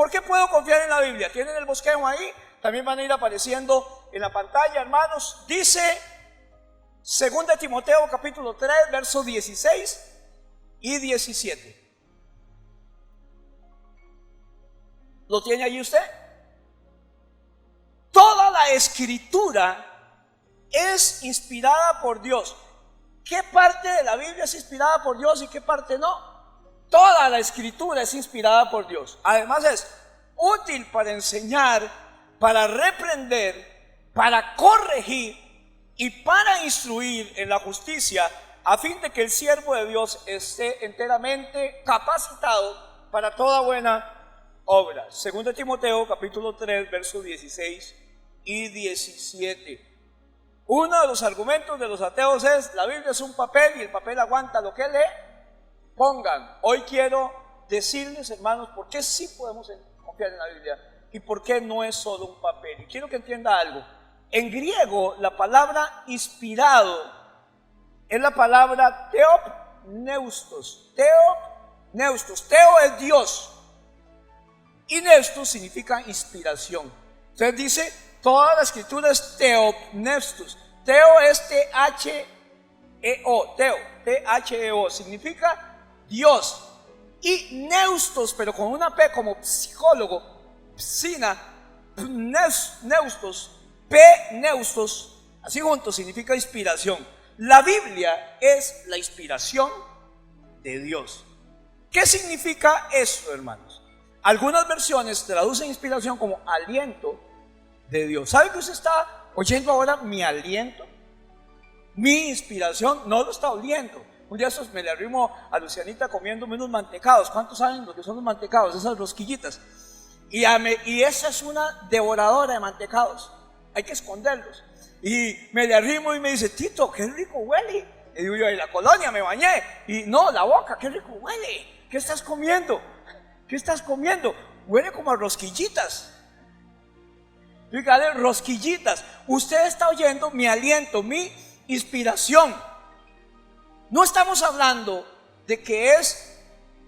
¿Por qué puedo confiar en la Biblia? ¿Tienen el bosquejo ahí? También van a ir apareciendo en la pantalla, hermanos. Dice 2 Timoteo capítulo 3, versos 16 y 17. ¿Lo tiene allí usted? Toda la escritura es inspirada por Dios. ¿Qué parte de la Biblia es inspirada por Dios y qué parte no? Toda la escritura es inspirada por Dios. Además es útil para enseñar, para reprender, para corregir y para instruir en la justicia, a fin de que el siervo de Dios esté enteramente capacitado para toda buena obra. 2 Timoteo capítulo 3, versos 16 y 17. Uno de los argumentos de los ateos es: la Biblia es un papel y el papel aguanta lo que le pongan. Hoy quiero decirles, hermanos, por qué sí podemos confiar en la Biblia y por qué no es solo un papel. Y quiero que entienda algo. En griego, la palabra inspirado es la palabra theopneustos. Theopneustos. Theo es Dios y neustos significa inspiración. Entonces dice, toda la escritura es theopneustos. Theo es T-H-E-O. T-H-E-O significa Dios. Y neustos, pero con una P como psicólogo, psina, neustos, P-neustos, así juntos significa inspiración. La Biblia es la inspiración de Dios. ¿Qué significa eso, hermanos? Algunas versiones traducen inspiración como aliento de Dios. ¿Sabe que usted está oyendo ahora mi aliento? Mi inspiración no lo está oliendo. Un día me le arrimo a Lucianita comiéndome unos mantecados. ¿Cuántos saben lo que son los mantecados? Esas rosquillitas. Y esa es una devoradora de mantecados. Hay que esconderlos. Y me le arrimo y me dice, Tito, qué rico huele. Y digo yo, en la colonia me bañé. Y no, la boca, qué rico huele. ¿Qué estás comiendo? ¿Qué estás comiendo? Huele como a rosquillitas. Fíjate, rosquillitas. Usted está oyendo mi aliento, mi inspiración. No estamos hablando de que es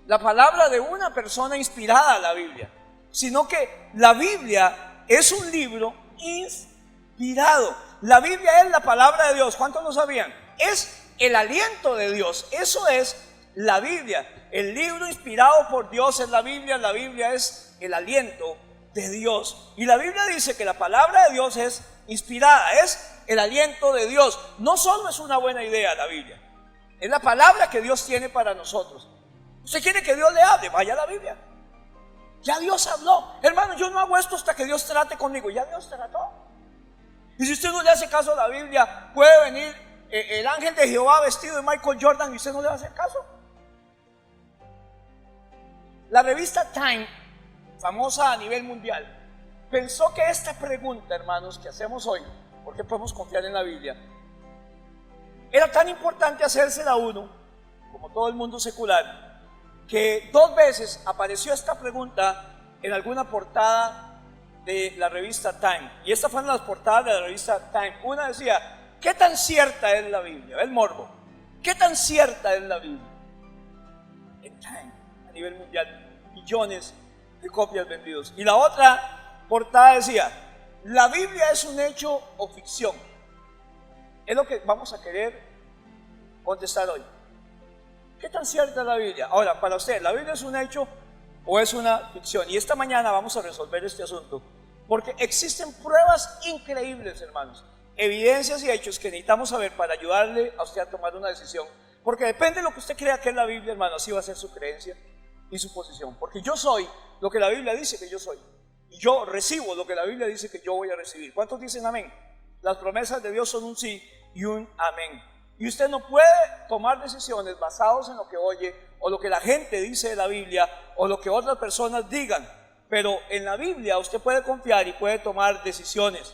la palabra de una persona inspirada a la Biblia, sino que la Biblia es un libro inspirado. La Biblia es la palabra de Dios. ¿Cuántos lo sabían? Es el aliento de Dios. Eso es la Biblia. El libro inspirado por Dios es la Biblia. La Biblia es el aliento de Dios. Y la Biblia dice que la palabra de Dios es inspirada, es el aliento de Dios. No solo es una buena idea la Biblia, es la palabra que Dios tiene para nosotros. ¿Usted quiere que Dios le hable? Vaya a la Biblia. Ya Dios habló. Hermano, yo no hago esto hasta que Dios trate conmigo. Ya Dios trató. Y si usted no le hace caso a la Biblia, puede venir el ángel de Jehová vestido de Michael Jordan y usted no le va a hacer caso. La revista Time, famosa a nivel mundial, pensó que esta pregunta, hermanos, que hacemos hoy, ¿por qué podemos confiar en la Biblia?, era tan importante hacérsela a uno, como todo el mundo secular, que 2 veces apareció esta pregunta en alguna portada de la revista Time. Y estas fueron las portadas de la revista Time. Una decía, ¿qué tan cierta es la Biblia? El morbo. ¿Qué tan cierta es la Biblia? En Time, a nivel mundial, millones de copias vendidas. Y la otra portada decía, ¿la Biblia es un hecho o ficción? Es lo que vamos a querer contestar hoy. ¿Qué tan cierta es la Biblia? Ahora, para usted, ¿la Biblia es un hecho o es una ficción? Y esta mañana vamos a resolver este asunto, porque existen pruebas increíbles, hermanos, evidencias y hechos que necesitamos saber para ayudarle a usted a tomar una decisión. Porque depende de lo que usted crea que es la Biblia, hermano, así va a ser su creencia y su posición. Porque yo soy lo que la Biblia dice que yo soy, y yo recibo lo que la Biblia dice que yo voy a recibir. ¿Cuántos dicen amén? Las promesas de Dios son un sí y un amén. Y usted no puede tomar decisiones basadas en lo que oye o lo que la gente dice de la Biblia o lo que otras personas digan. Pero en la Biblia usted puede confiar y puede tomar decisiones.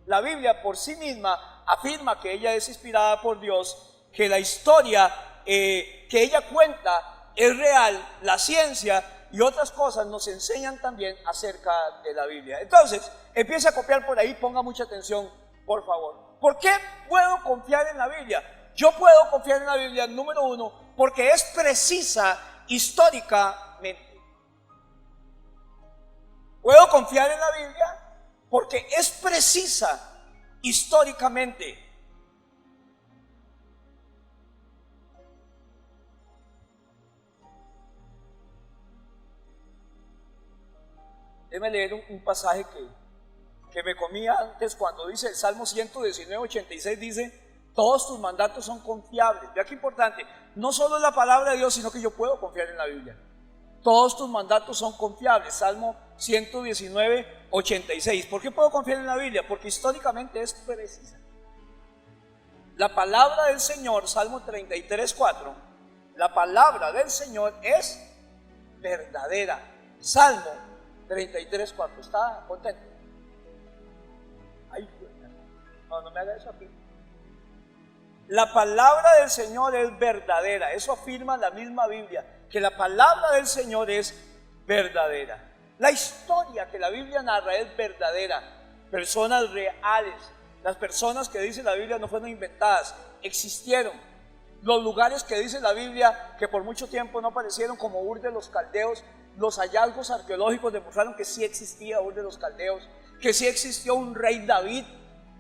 La Biblia por sí misma afirma que ella es inspirada por Dios, que la historia que ella cuenta es real, la ciencia y otras cosas nos enseñan también acerca de la Biblia. Entonces, empiece a copiar por ahí, ponga mucha atención, por favor. ¿Por qué puedo confiar en la Biblia? Yo puedo confiar en la Biblia, número 1, porque es precisa históricamente. Puedo confiar en la Biblia porque es precisa históricamente. Déjeme leer un pasaje que me comía antes cuando dice el Salmo 119, 86, dice: todos tus mandatos son confiables. Vea qué importante, no solo es la palabra de Dios, sino que yo puedo confiar en la Biblia. Todos tus mandatos son confiables. Salmo 119, 86. ¿Por qué puedo confiar en la Biblia? Porque históricamente es precisa. La palabra del Señor, Salmo 33, 4, la palabra del Señor es verdadera. Salmo 33, 4. ¿Está contento? Ay, no me haga eso aquí. La palabra del Señor es verdadera. Eso afirma la misma Biblia, que la palabra del Señor es verdadera. La historia que la Biblia narra es verdadera. Personas reales. Las personas que dice la Biblia no fueron inventadas, existieron. Los lugares que dice la Biblia que por mucho tiempo no aparecieron, como Ur de los Caldeos, los hallazgos arqueológicos demostraron que sí existía Ur de los Caldeos, que sí existió un rey David,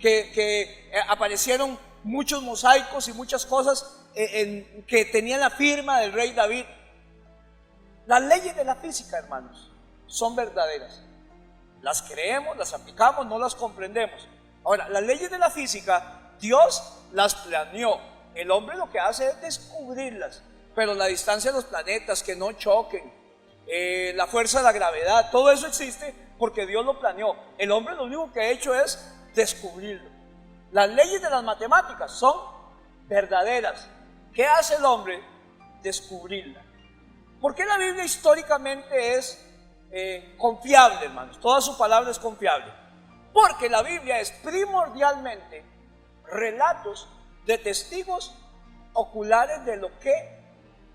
que aparecieron muchos mosaicos y muchas cosas que tenían la firma del rey David. Las leyes de la física, hermanos, son verdaderas. Las creemos, las aplicamos, no las comprendemos. Ahora, las leyes de la física, Dios las planeó. El hombre lo que hace es descubrirlas. Pero la distancia de los planetas, que no choquen, la fuerza de la gravedad, todo eso existe porque Dios lo planeó. El hombre lo único que ha hecho es descubrirlo. Las leyes de las matemáticas son verdaderas. ¿Qué hace el hombre? Descubrirlas. ¿Por qué la Biblia históricamente es confiable, hermanos? Toda su palabra es confiable. Porque la Biblia es primordialmente relatos de testigos oculares de lo que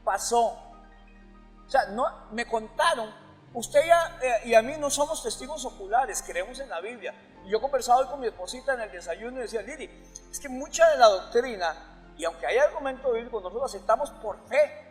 pasó. O sea, no, me contaron, usted y a mí no somos testigos oculares, creemos en la Biblia. Y yo conversaba hoy con mi esposita en el desayuno y decía: Lili, es que mucha de la doctrina, y aunque hay argumento bíblico, nosotros lo aceptamos por fe.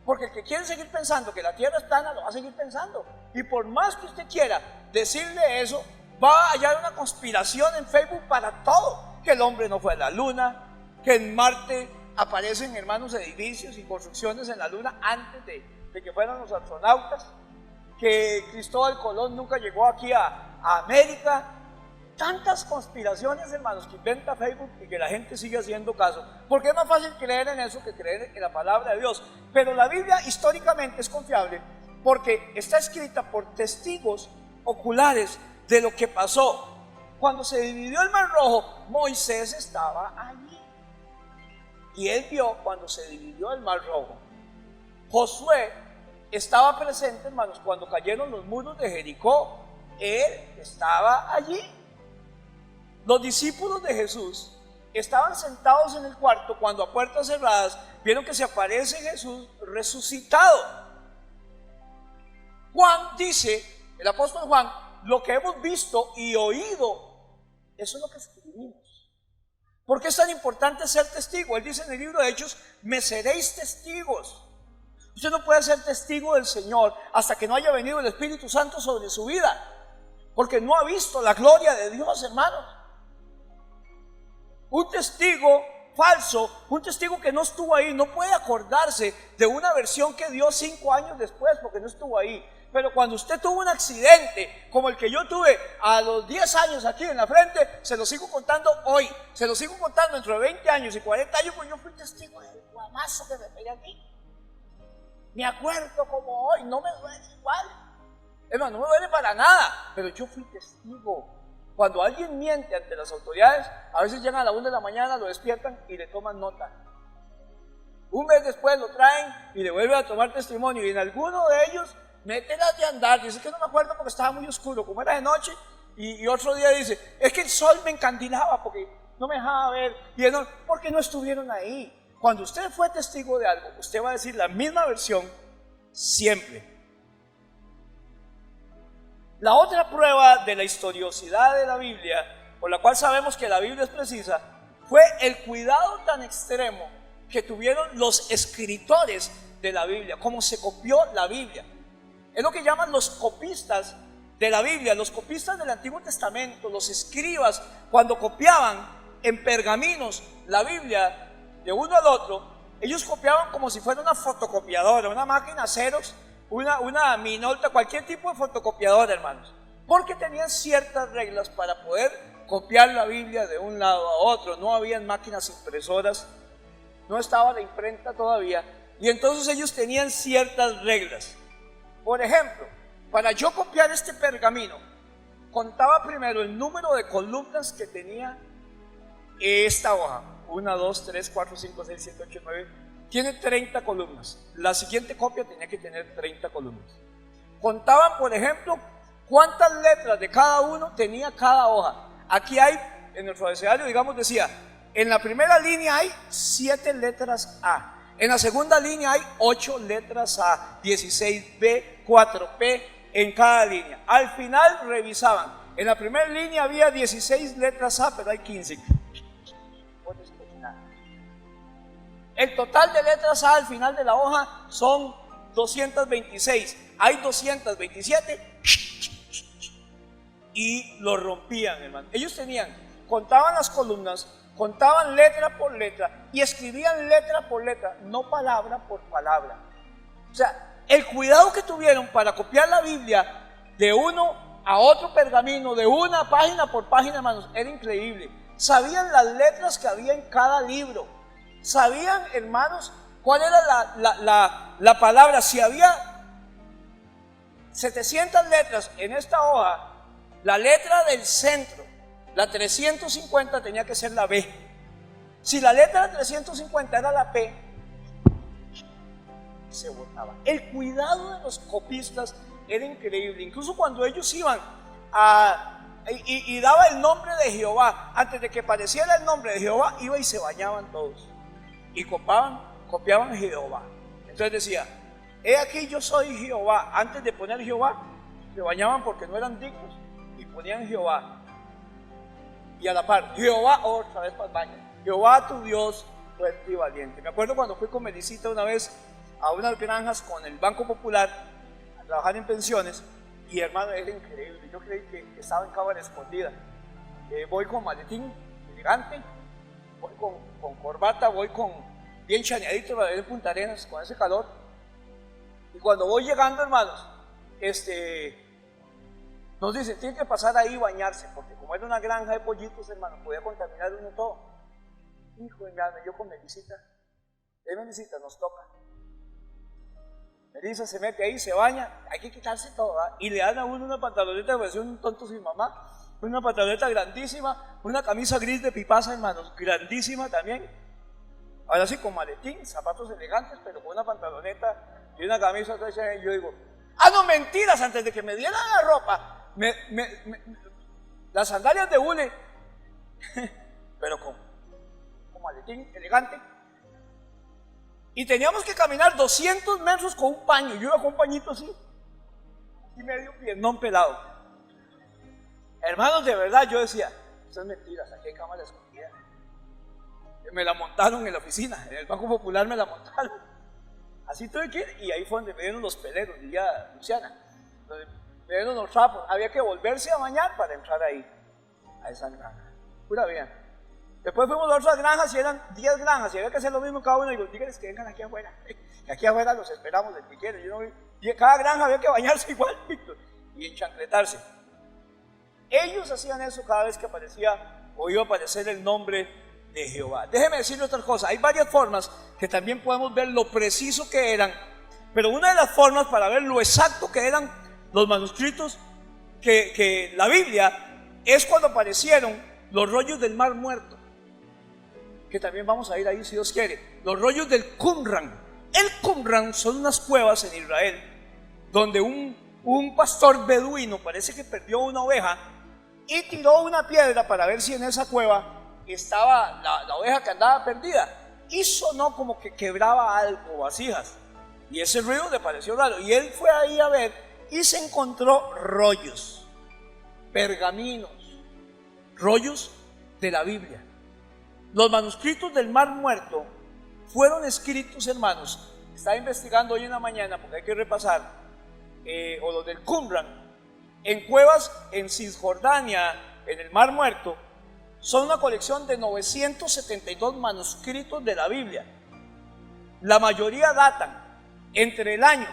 Porque el que quiere seguir pensando que la tierra es plana, lo va a seguir pensando. Y por más que usted quiera decirle eso, va a hallar una conspiración en Facebook para todo. Que el hombre no fue a la luna, que en Marte aparecen, hermanos, edificios y construcciones en la luna antes de que fueran los astronautas, que Cristóbal Colón nunca llegó aquí a América. Tantas conspiraciones, hermanos, que inventa Facebook y que la gente sigue haciendo caso, porque es más fácil creer en eso que creer en la palabra de Dios. Pero la Biblia históricamente es confiable porque está escrita por testigos oculares de lo que pasó. Cuando se dividió el Mar Rojo, Moisés estaba allí y él vio cuando se dividió el Mar Rojo. Josué estaba presente, hermanos, cuando cayeron los muros de Jericó. Él estaba allí. Los discípulos de Jesús estaban sentados en el cuarto cuando a puertas cerradas vieron que se aparece Jesús resucitado. Juan dice, el apóstol Juan: lo que hemos visto y oído, eso es lo que escribimos. ¿Por qué es tan importante ser testigo? Él dice en el libro de Hechos: me seréis testigos. Usted no puede ser testigo del Señor hasta que no haya venido el Espíritu Santo sobre su vida, porque no ha visto la gloria de Dios, hermanos. Un testigo falso, un testigo que no estuvo ahí, no puede acordarse de una versión que dio 5 años después, porque no estuvo ahí. Pero cuando usted tuvo un accidente como el que yo tuve a los 10 años aquí en la frente, se lo sigo contando hoy, se lo sigo contando dentro de 20 años y 40 años, pues yo fui testigo del guamazo que me pegué aquí. Me acuerdo como hoy, no me duele igual, hermano, no me duele para nada, pero yo fui testigo. Cuando alguien miente ante las autoridades, a veces llegan a la 1 de la mañana, lo despiertan y le toman nota. Un mes después lo traen y le vuelven a tomar testimonio, y en alguno de ellos mete las de andar. Dice que no me acuerdo porque estaba muy oscuro, como era de noche, y otro día dice: es que el sol me encandilaba porque no me dejaba ver, y él no, porque no estuvieron ahí. Cuando usted fue testigo de algo, usted va a decir la misma versión siempre. La otra prueba de la historiosidad de la Biblia, por la cual sabemos que la Biblia es precisa, fue el cuidado tan extremo que tuvieron los escritores de la Biblia, cómo se copió la Biblia. Es lo que llaman los copistas de la Biblia, los copistas del Antiguo Testamento, los escribas, cuando copiaban en pergaminos la Biblia de uno al otro, ellos copiaban como si fuera una fotocopiadora, una máquina Xerox, una Minolta, cualquier tipo de fotocopiadora, hermanos, porque tenían ciertas reglas para poder copiar la Biblia de un lado a otro. No habían máquinas impresoras, no estaba la imprenta todavía, y entonces ellos tenían ciertas reglas. Por ejemplo, para yo copiar este pergamino, contaba primero el número de columnas que tenía esta hoja. 1, 2, 3, 4, 5, 6, 7, 8, 9. Tiene 30 columnas. La siguiente copia tenía que tener 30 columnas. Contaban, por ejemplo, cuántas letras de cada uno tenía cada hoja. Aquí hay, en el abecedario, digamos, decía, en la primera línea hay 7 letras A. En la segunda línea hay 8 letras A, 16 B, 4 P en cada línea. Al final revisaban. En la primera línea había 16 letras A, pero hay 15. El total de letras A al final de la hoja son 226. Hay 227 y lo rompían, hermano. Ellos contaban las columnas, contaban letra por letra y escribían letra por letra, no palabra por palabra. O sea, el cuidado que tuvieron para copiar la Biblia de uno a otro pergamino, de una página por página, hermanos, era increíble. Sabían las letras que había en cada libro. Sabían, hermanos, cuál era la palabra. Si había 700 letras en esta hoja, la letra del centro, la 350, tenía que ser la B. Si la letra 350 era la P, se borraba. El cuidado de los copistas era increíble. Incluso cuando ellos iban y daba el nombre de Jehová, antes de que apareciera el nombre de Jehová, iba y se bañaban todos y copiaban Jehová. Entonces decía, he aquí yo soy Jehová. Antes de poner Jehová, se bañaban porque no eran dignos y ponían Jehová. Y a la par, Jehová otra vez para el baño. Jehová tu Dios fuerte y valiente. Me acuerdo cuando fui con Melisita una vez a unas granjas con el Banco Popular a trabajar en pensiones, y hermano, era increíble. Yo creí que estaba en cámara escondida. Voy con maletín elegante, voy con corbata, voy con bien chaneadito para ver Punta Arenas con ese calor. Y cuando voy llegando, hermanos, nos dicen, tienen que pasar ahí y bañarse, porque como era una granja de pollitos, hermano, podía contaminar uno todo. Hijo de mi alma, yo con Melisita, Melisita, nos toca. Melissa se mete ahí, se baña, hay que quitarse todo, ¿verdad? Y le dan a uno una pantaloneta que parecía un tonto sin mamá, una pantaloneta grandísima, una camisa gris de pipaza, hermanos, grandísima también. Ahora sí, con maletín, zapatos elegantes, pero con una pantaloneta y una camisa. Y yo digo, no, mentiras, antes de que me dieran la ropa, las sandalias de hule, pero con maletín elegante. Y teníamos que caminar 200 metros con un paño. Yo iba con un pañito así, y medio piernón pelado. Hermanos, de verdad, yo decía, esto es mentiras, aquí hay cámara escondida. Me la montaron en la oficina, en el Banco Popular me la montaron. Así tuve que ir, y ahí fue donde me dieron los peleros, diría Luciana. Donde me dieron los trapos. Había que volverse a bañar para entrar ahí, a esa granja. Pura vida. Después fuimos a otras granjas y eran 10 granjas y había que hacer lo mismo cada uno. Y digo, díganles que vengan aquí afuera. Y aquí afuera los esperamos, el que quiere. Y cada granja había que bañarse igual, Víctor, y enchancletarse. Ellos hacían eso cada vez que aparecía o iba a aparecer el nombre de Jehová. Déjeme decirle otra cosa. Hay varias formas que también podemos ver lo preciso que eran. Pero una de las formas para ver lo exacto que eran los manuscritos que la Biblia es cuando aparecieron los rollos del Mar Muerto, que también vamos a ir ahí si Dios quiere. Los rollos del Qumran. El Qumran son unas cuevas en Israel donde un pastor beduino parece que perdió una oveja y tiró una piedra para ver si en esa cueva estaba la oveja que andaba perdida, y sonó como que quebraba algo, vasijas, y ese ruido le pareció raro, y él fue ahí a ver y se encontró rollos, pergaminos, rollos de la Biblia. Los manuscritos del Mar Muerto fueron escritos, hermanos, estaba investigando hoy en la mañana porque hay que repasar, o los del Qumran, en cuevas en Cisjordania, en el Mar Muerto, son una colección de 972 manuscritos de la Biblia. La mayoría datan entre el año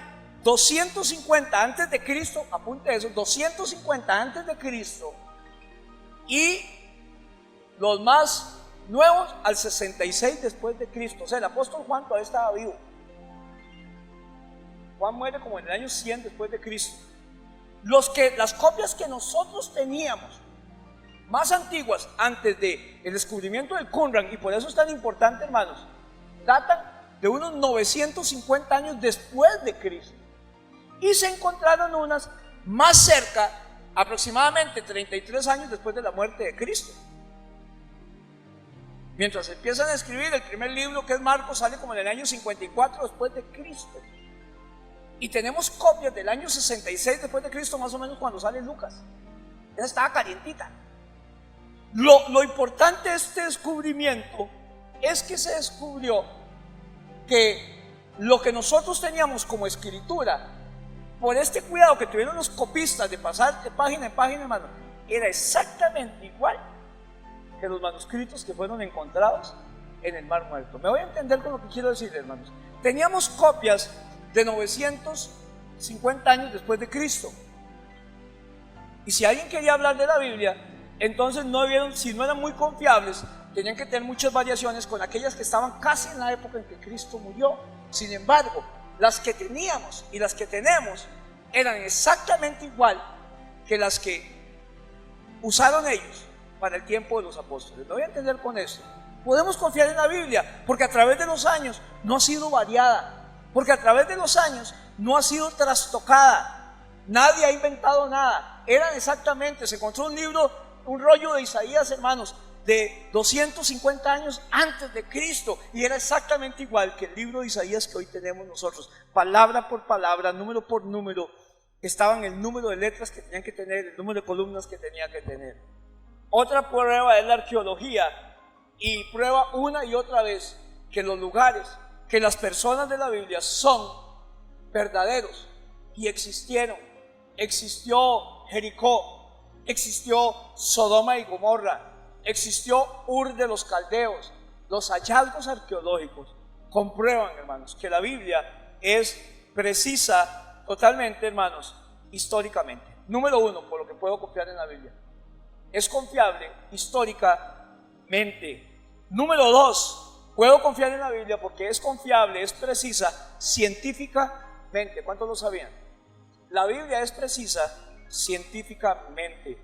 250 antes de Cristo, apunte eso, 250 antes de Cristo, y los más nuevos al 66 después de Cristo. O sea, el apóstol Juan todavía estaba vivo. Juan muere como en el año 100 después de Cristo. Las copias que nosotros teníamos más antiguas antes del descubrimiento del Qumran, y por eso es tan importante, hermanos, datan de unos 950 años después de Cristo. Y se encontraron unas más cerca, aproximadamente 33 años después de la muerte de Cristo. Mientras empiezan a escribir, el primer libro, que es Marcos, sale como en el año 54 después de Cristo. Y tenemos copias del año 66 después de Cristo, más o menos cuando sale Lucas. Esa estaba calientita. Lo importante de este descubrimiento es que se descubrió que lo que nosotros teníamos como escritura, por este cuidado que tuvieron los copistas de pasar de página en página, hermano, era exactamente igual que los manuscritos que fueron encontrados en el Mar Muerto. Me voy a entender con lo que quiero decir, hermanos. Teníamos copias de 950 años después de Cristo. Y si alguien quería hablar de la Biblia, entonces si no eran muy confiables, tenían que tener muchas variaciones con aquellas que estaban casi en la época en que Cristo murió. Sin embargo, las que teníamos y las que tenemos eran exactamente igual que las que usaron ellos para el tiempo de los apóstoles. Me voy a entender con esto. Podemos confiar en la Biblia porque a través de los años no ha sido variada, porque a través de los años no ha sido trastocada. Nadie ha inventado nada. Eran exactamente, se encontró un rollo de Isaías, hermanos, de 250 años antes de Cristo, y era exactamente igual que el libro de Isaías que hoy tenemos nosotros. Palabra por palabra, número por número, estaban el número de letras que tenían que tener, el número de columnas que tenía que tener. Otra prueba es la arqueología, y prueba una y otra vez que los lugares, que las personas de la Biblia son verdaderos y existieron. Existió Jericó, existió Sodoma y Gomorra, existió Ur de los Caldeos. Los hallazgos arqueológicos comprueban, hermanos, que la Biblia es precisa totalmente, hermanos, históricamente. Número uno, por lo que puedo confiar en la Biblia, es confiable históricamente. Número dos, puedo confiar en la Biblia porque es confiable, es precisa científicamente. ¿Cuántos lo sabían? La Biblia es precisa científicamente.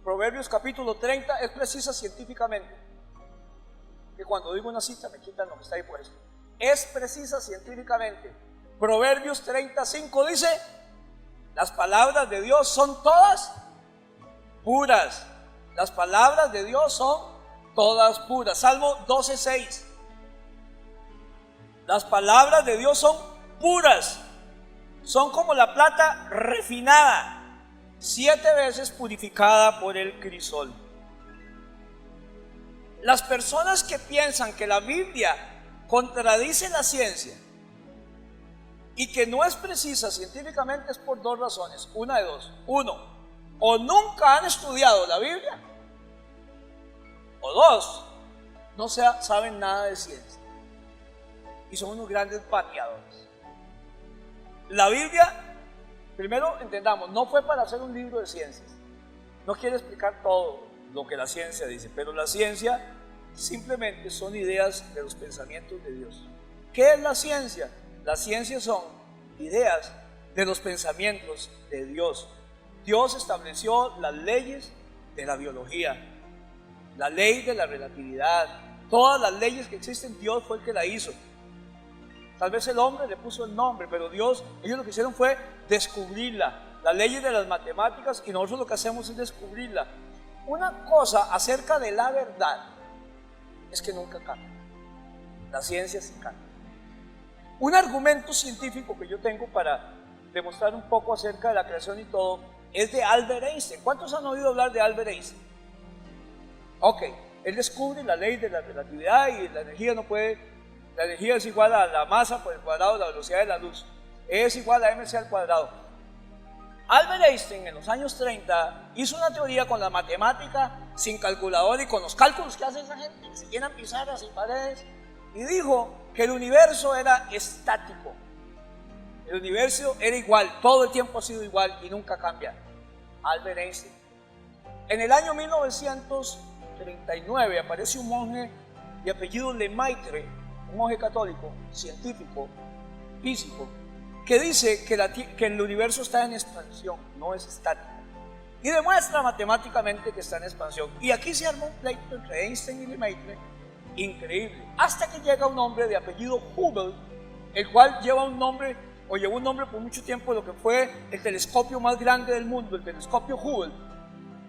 Proverbios capítulo 30 es precisa científicamente. Que cuando digo una cita me quitan lo que está ahí puesto. Es precisa científicamente. Proverbios 35 dice: las palabras de Dios son todas puras. Las palabras de Dios son todas puras. Salmo 12:6. Las palabras de Dios son puras. Son como la plata refinada, 7 veces purificada por el crisol. Las personas que piensan que la Biblia contradice la ciencia y que no es precisa científicamente es por dos razones. Una de dos. Uno, o nunca han estudiado la Biblia, o dos, no saben nada de ciencia y son unos grandes pateadores. La Biblia, primero entendamos, no fue para hacer un libro de ciencias. No quiere explicar todo lo que la ciencia dice, pero la ciencia simplemente son ideas de los pensamientos de Dios. ¿Qué es la ciencia? La ciencia son ideas de los pensamientos de Dios. Dios estableció las leyes de la biología, la ley de la relatividad, todas las leyes que existen, Dios fue el que la hizo. Tal vez el hombre le puso el nombre, pero ellos lo que hicieron fue descubrirla. Las leyes de las matemáticas, y nosotros lo que hacemos es descubrirla. Una cosa acerca de la verdad es que nunca cambia. La ciencia sí cambia. Un argumento científico que yo tengo para demostrar un poco acerca de la creación y todo es de Albert Einstein. ¿Cuántos han oído hablar de Albert Einstein? Ok, él descubre la ley de la relatividad y la energía la energía es igual a la masa por el cuadrado de la velocidad de la luz. Es igual a mc al cuadrado. Albert Einstein en los años 30 hizo una teoría con la matemática, sin calculador y con los cálculos que hace esa gente, que se llenan pizarras y paredes, y dijo que el universo era estático. El universo era igual, todo el tiempo ha sido igual y nunca cambia. Albert Einstein. En el año 1939 aparece un monje de apellido Lemaitre, un monje católico, científico, físico, que dice que el universo está en expansión, no es estático. Y demuestra matemáticamente que está en expansión. Y aquí se arma un pleito entre Einstein y Lemaitre, increíble. Hasta que llega un hombre de apellido Hubble, el cual llevó un nombre por mucho tiempo lo que fue el telescopio más grande del mundo, el telescopio Hubble,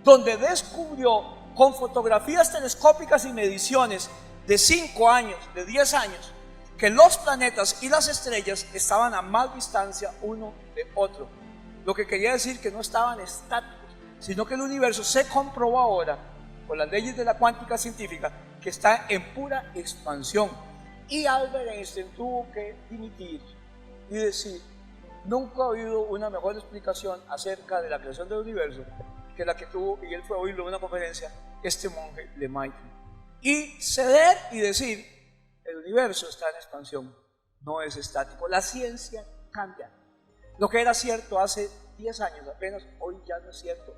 donde descubrió con fotografías telescópicas y mediciones de 5 años, de 10 años, que los planetas y las estrellas estaban a más distancia uno de otro. Lo que quería decir que no estaban estáticos, sino que el universo se comprobó ahora, por las leyes de la cuántica científica, que está en pura expansión. Y Albert Einstein tuvo que dimitir y decir: nunca ha habido una mejor explicación acerca de la creación del universo que la que tuvo, y él fue a oírlo en una conferencia, este monje Lemaitre. Y ceder y decir: el universo está en expansión, no es estático. La ciencia cambia. Lo que era cierto hace 10 años apenas, hoy ya no es cierto.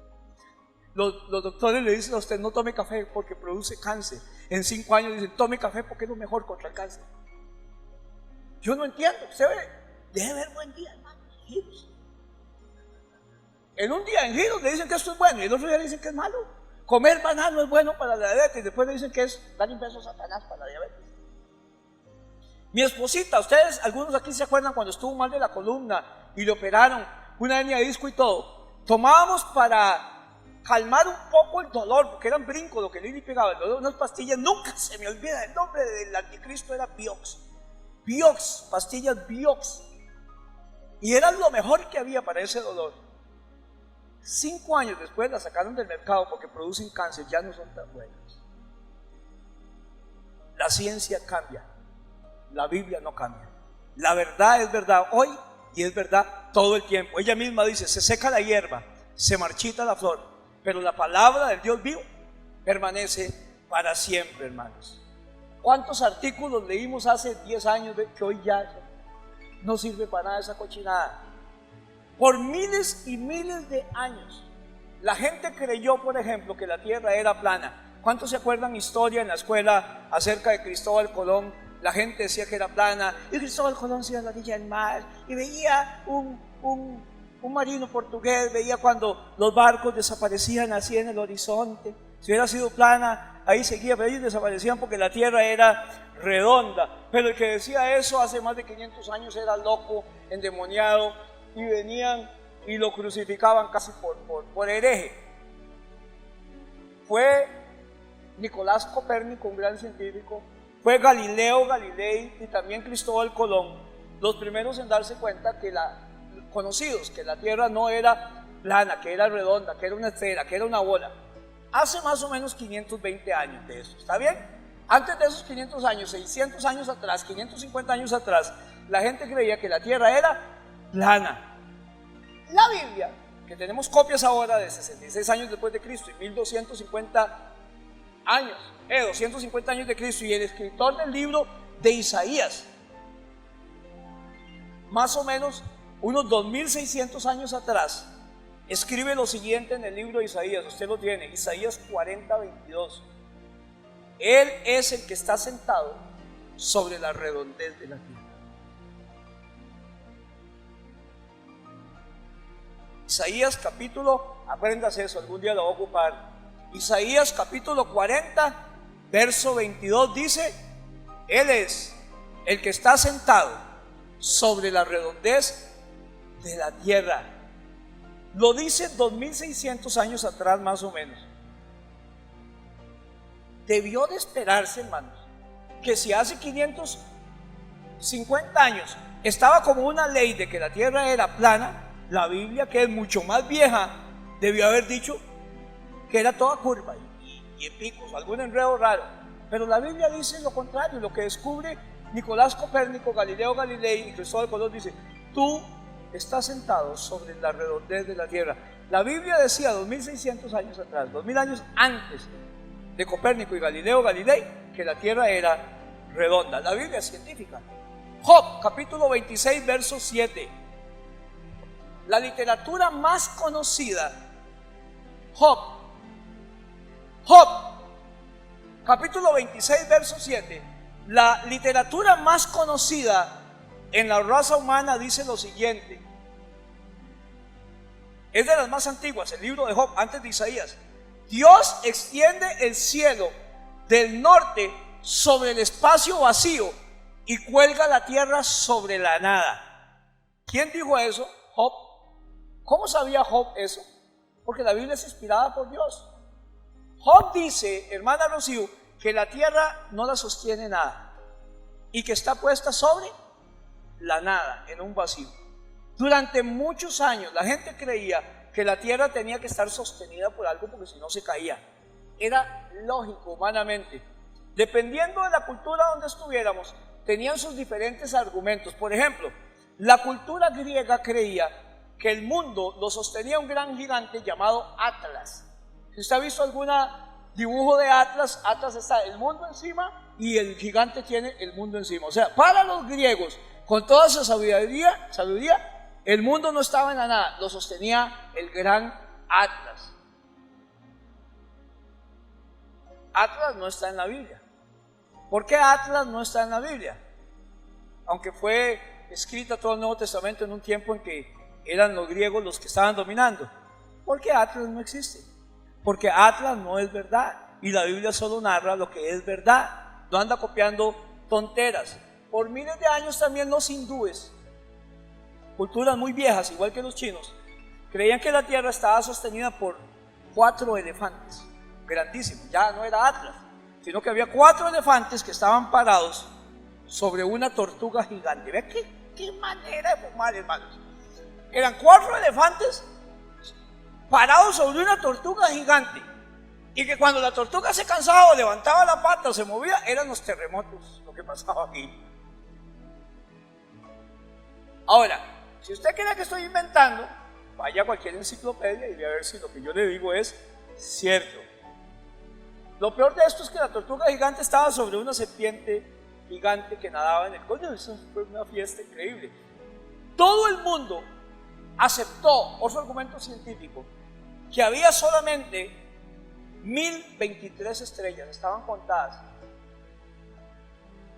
Los doctores le dicen a usted: no tome café porque produce cáncer. En 5 años dicen: tome café porque es lo mejor contra el cáncer. Yo no entiendo. Usted debe ver Buen Día, hermano, en Giros. En un día en Giros le dicen que esto es bueno y el otro día le dicen que es malo. Comer banano es bueno para la diabetes y después le dicen que es dar un beso a Satanás para la diabetes. Mi esposita, ustedes, algunos aquí se acuerdan cuando estuvo mal de la columna y le operaron una hernia de disco y todo. Tomábamos para calmar un poco el dolor, porque eran brincos lo que Lili pegaba, el dolor, unas pastillas. Nunca se me olvida, el nombre del anticristo era Vioxx. Vioxx, pastillas Vioxx. Y era lo mejor que había para ese dolor. 5 años después la sacaron del mercado porque producen cáncer, ya no son tan buenas. La ciencia cambia, la Biblia no cambia. La verdad es verdad hoy y es verdad todo el tiempo. Ella misma dice: se seca la hierba, se marchita la flor, pero la palabra del Dios vivo permanece para siempre, hermanos. ¿Cuántos artículos leímos hace 10 años que hoy ya no sirve para nada esa cochinada? Por miles y miles de años la gente creyó, por ejemplo, que la tierra era plana. ¿Cuántos se acuerdan historia en la escuela acerca de Cristóbal Colón? La gente decía que era plana y Cristóbal Colón se iba a la orilla del mar y veía un marino portugués, veía cuando los barcos desaparecían así en el horizonte. Si hubiera sido plana, ahí seguía, pero ellos desaparecían porque la tierra era redonda. Pero el que decía eso hace más de 500 años era loco, endemoniado, y venían y lo crucificaban casi por hereje. Fue Nicolás Copérnico, un gran científico, fue Galileo Galilei y también Cristóbal Colón los primeros en darse cuenta conocidos que la tierra no era plana, que era redonda, que era una esfera, que era una bola. Hace más o menos 520 años de eso, ¿está bien? Antes de esos 500 años, 600 años atrás, 550 años atrás, la gente creía que la tierra era plana. La Biblia, que tenemos copias ahora de 66 años después de Cristo y 1250 años, 250 años de Cristo, y el escritor del libro de Isaías, más o menos unos 2600 años atrás, escribe lo siguiente en el libro de Isaías. Usted lo tiene, Isaías 40:22. Él es el que está sentado sobre la redondez de la tierra. Isaías capítulo, apréndase eso, algún día lo voy a ocupar. Isaías capítulo 40, verso 22 dice: Él es el que está sentado sobre la redondez de la tierra. Lo dice 2600 años atrás más o menos. Debió de esperarse, hermanos, que si hace 550 años estaba como una ley de que la tierra era plana, la Biblia, que es mucho más vieja, debió haber dicho que era toda curva y y picos, algún enredo raro. Pero la Biblia dice lo contrario. Lo que descubre Nicolás Copérnico, Galileo Galilei y Cristóbal Colón dice: tú estás sentado sobre la redondez de la tierra. La Biblia decía 2600 años atrás, 2000 años antes de Copérnico y Galileo Galilei, que la tierra era redonda. La Biblia es científica. Job, capítulo 26, verso 7. La literatura más conocida, Job, capítulo 26, verso 7. La literatura más conocida en la raza humana dice lo siguiente. Es de las más antiguas, el libro de Job, antes de Isaías. Dios extiende el cielo del norte sobre el espacio vacío y cuelga la tierra sobre la nada. ¿Quién dijo eso? Job. ¿Cómo sabía Job eso? Porque la Biblia es inspirada por Dios. Job dice, hermana Rocío, que la tierra no la sostiene nada y que está puesta sobre la nada, en un vacío. Durante muchos años la gente creía que la tierra tenía que estar sostenida por algo, porque si no se caía. Era lógico humanamente. Dependiendo de la cultura donde estuviéramos, tenían sus diferentes argumentos. Por ejemplo, la cultura griega creía que el mundo lo sostenía un gran gigante llamado Atlas. Si usted ha visto algún dibujo de Atlas, Atlas está el mundo encima y el gigante tiene el mundo encima. O sea, para los griegos, con toda esa sabiduría, el mundo no estaba en la nada, lo sostenía el gran Atlas. Atlas no está en la Biblia. ¿Por qué Atlas no está en la Biblia? Aunque fue escrita todo el Nuevo Testamento en un tiempo en que eran los griegos los que estaban dominando. ¿Por qué Atlas no existe? Porque Atlas no es verdad y la Biblia solo narra lo que es verdad, no anda copiando tonteras. Por miles de años también los hindúes, culturas muy viejas, igual que los chinos, creían que la tierra estaba sostenida por 4 elefantes, grandísimos. Ya no era Atlas, sino que había 4 elefantes que estaban parados sobre una tortuga gigante. ¿Ve qué manera de fumar, hermanos? Eran 4 elefantes parados sobre una tortuga gigante, y que cuando la tortuga se cansaba o levantaba la pata o se movía, eran los terremotos lo que pasaba aquí. Ahora, si usted cree que estoy inventando, vaya a cualquier enciclopedia y vea a ver si lo que yo le digo es cierto. Lo peor de esto es que la tortuga gigante estaba sobre una serpiente gigante que nadaba en el coño. Eso fue una fiesta increíble. Todo el mundo aceptó, otro argumento científico, que había solamente 1023 estrellas, estaban contadas.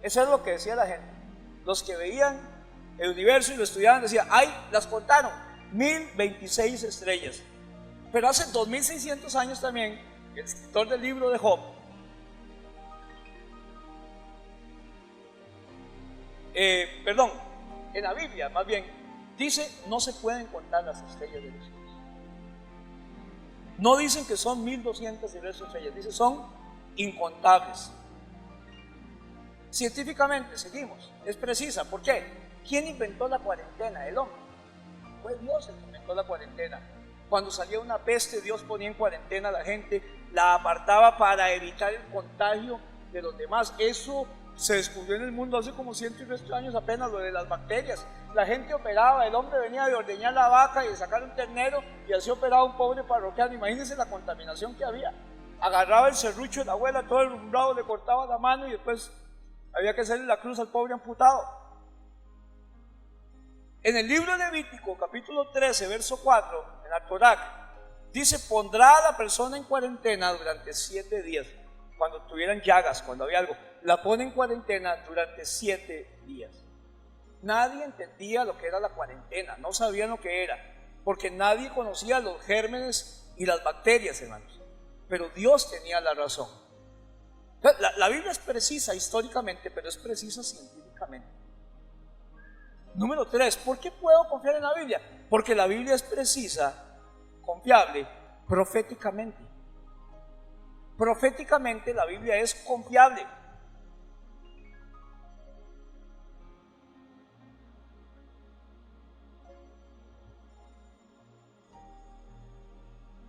Eso es lo que decía la gente. Los que veían el universo y lo estudiaban decían: ay, las contaron, 1026 estrellas. Pero hace 2600 años también, el escritor del libro de Job, en la Biblia más bien, dice: no se pueden contar las estrellas de los cielos. No dicen que son 1200 y resto estrellas, dice son incontables. Científicamente seguimos, es precisa. ¿Por qué? ¿Quién inventó la cuarentena? El hombre. Fue Dios el que inventó la cuarentena. Cuando salía una peste, Dios ponía en cuarentena a la gente, la apartaba para evitar el contagio de los demás. Eso se descubrió en el mundo hace como 100 y resto años apenas, lo de las bacterias. La gente operaba, el hombre venía de ordeñar la vaca y de sacar un ternero y así operaba un pobre parroquiano. Imagínense la contaminación que había. Agarraba el serrucho de la abuela, todo el rumbrado, le cortaba la mano y después había que hacerle la cruz al pobre amputado. En el libro de Levítico, capítulo 13, verso 4, en la Torá, dice: pondrá a la persona en cuarentena durante 7 días. Cuando tuvieran llagas, cuando había algo, la pone en cuarentena durante 7 días. Nadie entendía lo que era la cuarentena, no sabían lo que era, porque nadie conocía los gérmenes y las bacterias, hermanos. Pero Dios tenía la razón. La Biblia es precisa históricamente, pero es precisa científicamente. Número 3, ¿por qué puedo confiar en la Biblia? Porque la Biblia es precisa, confiable, proféticamente. Proféticamente la Biblia es confiable.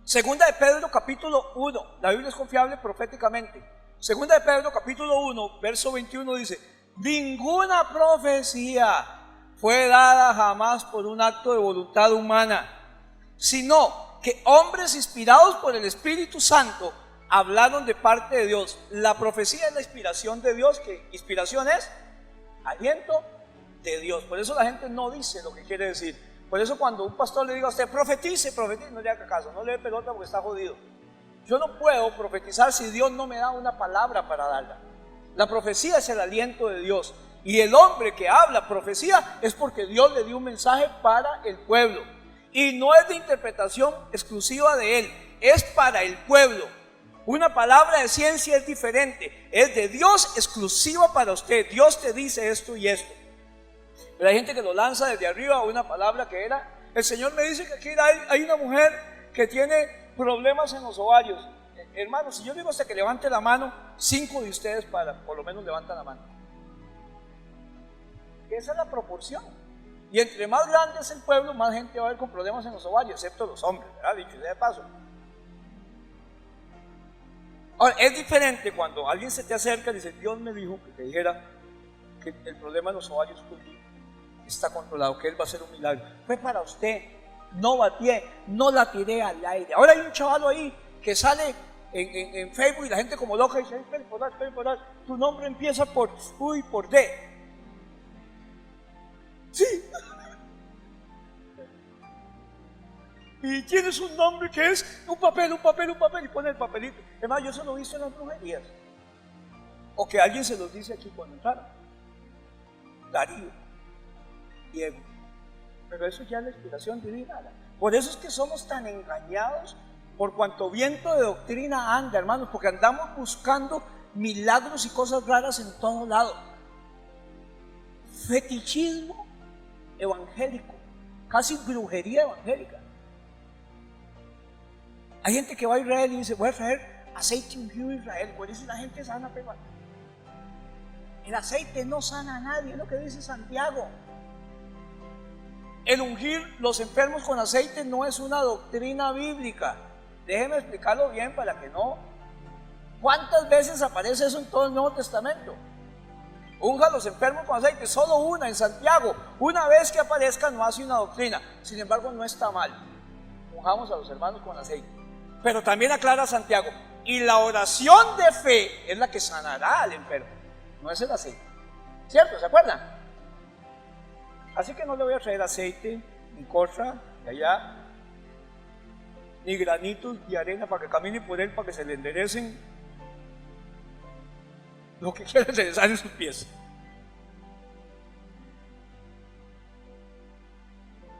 Segunda de Pedro capítulo 1, la Biblia es confiable proféticamente. Segunda de Pedro capítulo 1, verso 21 dice: ninguna profecía fue dada jamás por un acto de voluntad humana, sino que hombres inspirados por el Espíritu Santo hablaron de parte de Dios. La profecía es la inspiración de Dios, que inspiración es aliento de Dios. Por eso la gente no dice lo que quiere decir. Por eso cuando un pastor le diga a usted profetice, no le haga caso, no le dé pelota porque está jodido. Yo no puedo profetizar si Dios no me da una palabra para darla. La profecía es el aliento de Dios, y el hombre que habla profecía es porque Dios le dio un mensaje para el pueblo, y no es de interpretación exclusiva de él, es para el pueblo. Una palabra de ciencia es diferente, es de Dios exclusiva para usted. Dios te dice esto y esto. Pero hay gente que lo lanza desde arriba, una palabra que era: el Señor me dice que aquí hay una mujer que tiene problemas en los ovarios. Hermano, si yo digo hasta que levante la mano, 5 de ustedes por lo menos levantan la mano. Esa es la proporción. Y entre más grande es el pueblo, más gente va a haber con problemas en los ovarios, excepto los hombres, ¿verdad? Dicho sea de paso. Ahora, es diferente cuando alguien se te acerca y dice: Dios me dijo que te dijera que el problema de los ovarios está controlado, que Él va a hacer un milagro. Fue para usted, no batié, no la tiré al aire. Ahora hay un chaval ahí que sale en Facebook y la gente como loca dice: espera por ahí, tu nombre empieza por D. Sí. Y tienes un nombre que es un papel, y pone el papelito. Además, yo se lo he visto en las brujerías. O que alguien se los dice aquí cuando entraron. Darío, Diego. Pero eso ya es la inspiración divina. Por eso es que somos tan engañados por cuanto viento de doctrina anda, hermanos, porque andamos buscando milagros y cosas raras en todo lado. Fetichismo evangélico, casi brujería evangélica. Hay gente que va a Israel y dice: voy a traer aceite ungido de Israel. Por eso la gente sana, pero el aceite no sana a nadie, es lo que dice Santiago. El ungir los enfermos con aceite no es una doctrina bíblica. Déjeme explicarlo bien para que no. ¿Cuántas veces aparece eso en todo el Nuevo Testamento? Unja a los enfermos con aceite, solo una en Santiago. Una vez que aparezca no hace una doctrina. Sin embargo, no está mal. Unjamos a los hermanos con aceite. Pero también aclara Santiago: y la oración de fe es la que sanará al enfermo, no es el aceite. ¿Cierto? ¿Se acuerdan? Así que no le voy a traer aceite, ni corza de allá, ni granitos de arena para que camine por él, para que se le enderecen lo que quiere enderezar en sus pies.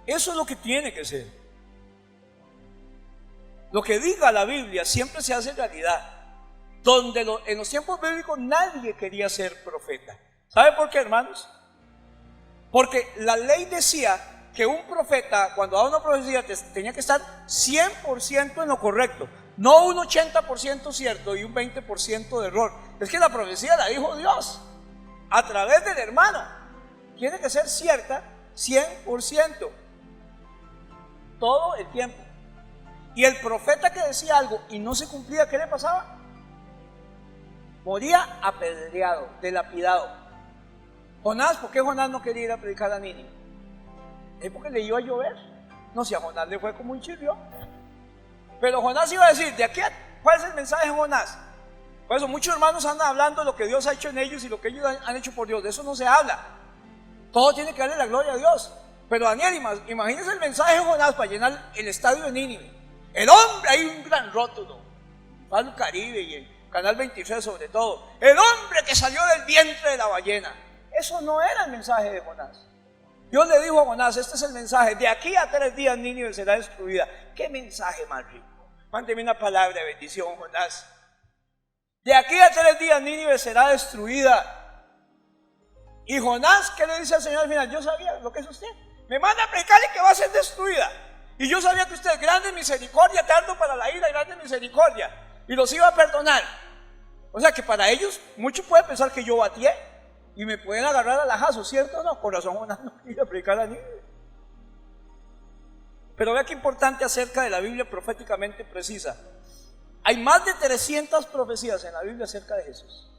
Eso es lo que tiene que ser. Lo que diga la Biblia siempre se hace realidad. Donde en los tiempos bíblicos nadie quería ser profeta. ¿Sabe por qué, hermanos? Porque la ley decía que un profeta, cuando daba una profecía, tenía que estar 100% en lo correcto, no un 80% cierto y un 20% de error. Es que la profecía la dijo Dios a través del hermano. Tiene que ser cierta 100%, todo el tiempo. Y el profeta que decía algo y no se cumplía, ¿qué le pasaba? Moría apedreado, dilapidado. Jonás, ¿por qué Jonás no quería ir a predicar a Nínive? Es porque le iba a llover. No, si a Jonás le fue como un chirrión. Pero Jonás iba a decir: ¿de aquí cuál es el mensaje de Jonás? Por eso muchos hermanos andan hablando de lo que Dios ha hecho en ellos y lo que ellos han hecho por Dios. De eso no se habla. Todo tiene que darle la gloria a Dios. Pero Daniel, imagínense el mensaje de Jonás para llenar el estadio de Nínive. El hombre, hay un gran rótulo, Palo Caribe y el Canal 23 sobre todo: el hombre que salió del vientre de la ballena. Eso no era el mensaje de Jonás. Dios le dijo a Jonás: este es el mensaje, de aquí a 3 días Nínive será destruida. ¿Qué mensaje más rico? Mándeme una palabra de bendición, Jonás. De aquí a 3 días Nínive será destruida. Y Jonás, ¿qué le dice al Señor al final? Yo sabía lo que es usted. Me manda a predicarle que va a ser destruida. Y yo sabía que usted es grande en misericordia, tardo para la ira y grande en misericordia, y los iba a perdonar. O sea que para ellos, muchos pueden pensar que yo batié y me pueden agarrar a lajazo, ¿cierto o no? Por razón Jonás no quería predicar a Nínive. Pero vea qué importante acerca de la Biblia proféticamente precisa. Hay más de 300 profecías en la Biblia acerca de Jesús,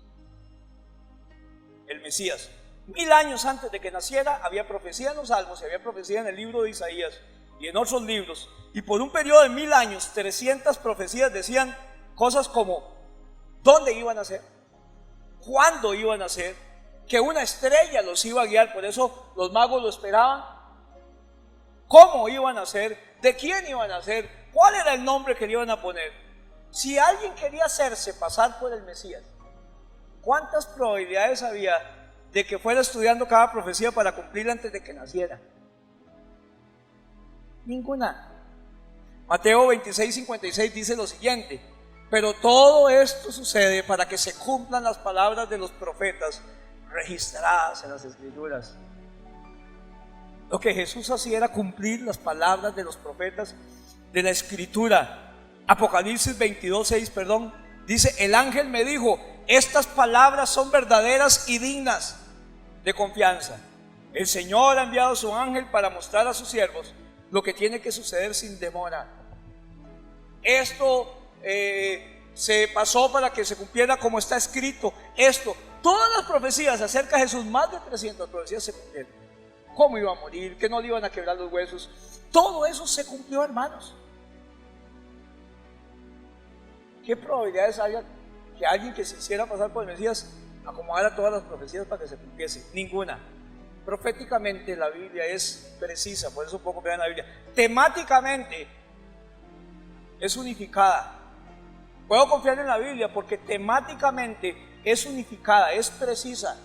el Mesías. 1000 años antes de que naciera había profecía en los Salmos y había profecía en el libro de Isaías y en otros libros. Y por un periodo de 1000 años, 300 profecías decían cosas como dónde iban a ser, cuándo iban a ser, que una estrella los iba a guiar, por eso los magos lo esperaban, cómo iban a ser, de quién iban a ser, cuál era el nombre que le iban a poner. Si alguien quería hacerse pasar por el Mesías, ¿cuántas probabilidades había de que fuera estudiando cada profecía para cumplirla antes de que naciera? Ninguna. Mateo 26:56 dice lo siguiente: pero todo esto sucede para que se cumplan las palabras de los profetas registradas en las Escrituras. Lo que Jesús hacía era cumplir las palabras de los profetas de la Escritura. Apocalipsis 22:6, dice: el ángel me dijo, estas palabras son verdaderas y dignas de confianza. El Señor ha enviado a su ángel para mostrar a sus siervos lo que tiene que suceder sin demora. Esto se pasó para que se cumpliera como está escrito. Todas las profecías acerca de Jesús, más de 300 profecías se cumplieron. Cómo iba a morir, que no le iban a quebrar los huesos, todo eso se cumplió, hermanos. ¿Qué probabilidades había que alguien que se hiciera pasar por el Mesías acomodara todas las profecías para que se cumpliese? Ninguna. Proféticamente la Biblia es precisa, por eso poco vean la Biblia. Temáticamente es unificada. Puedo confiar en la Biblia porque temáticamente es unificada, es precisa.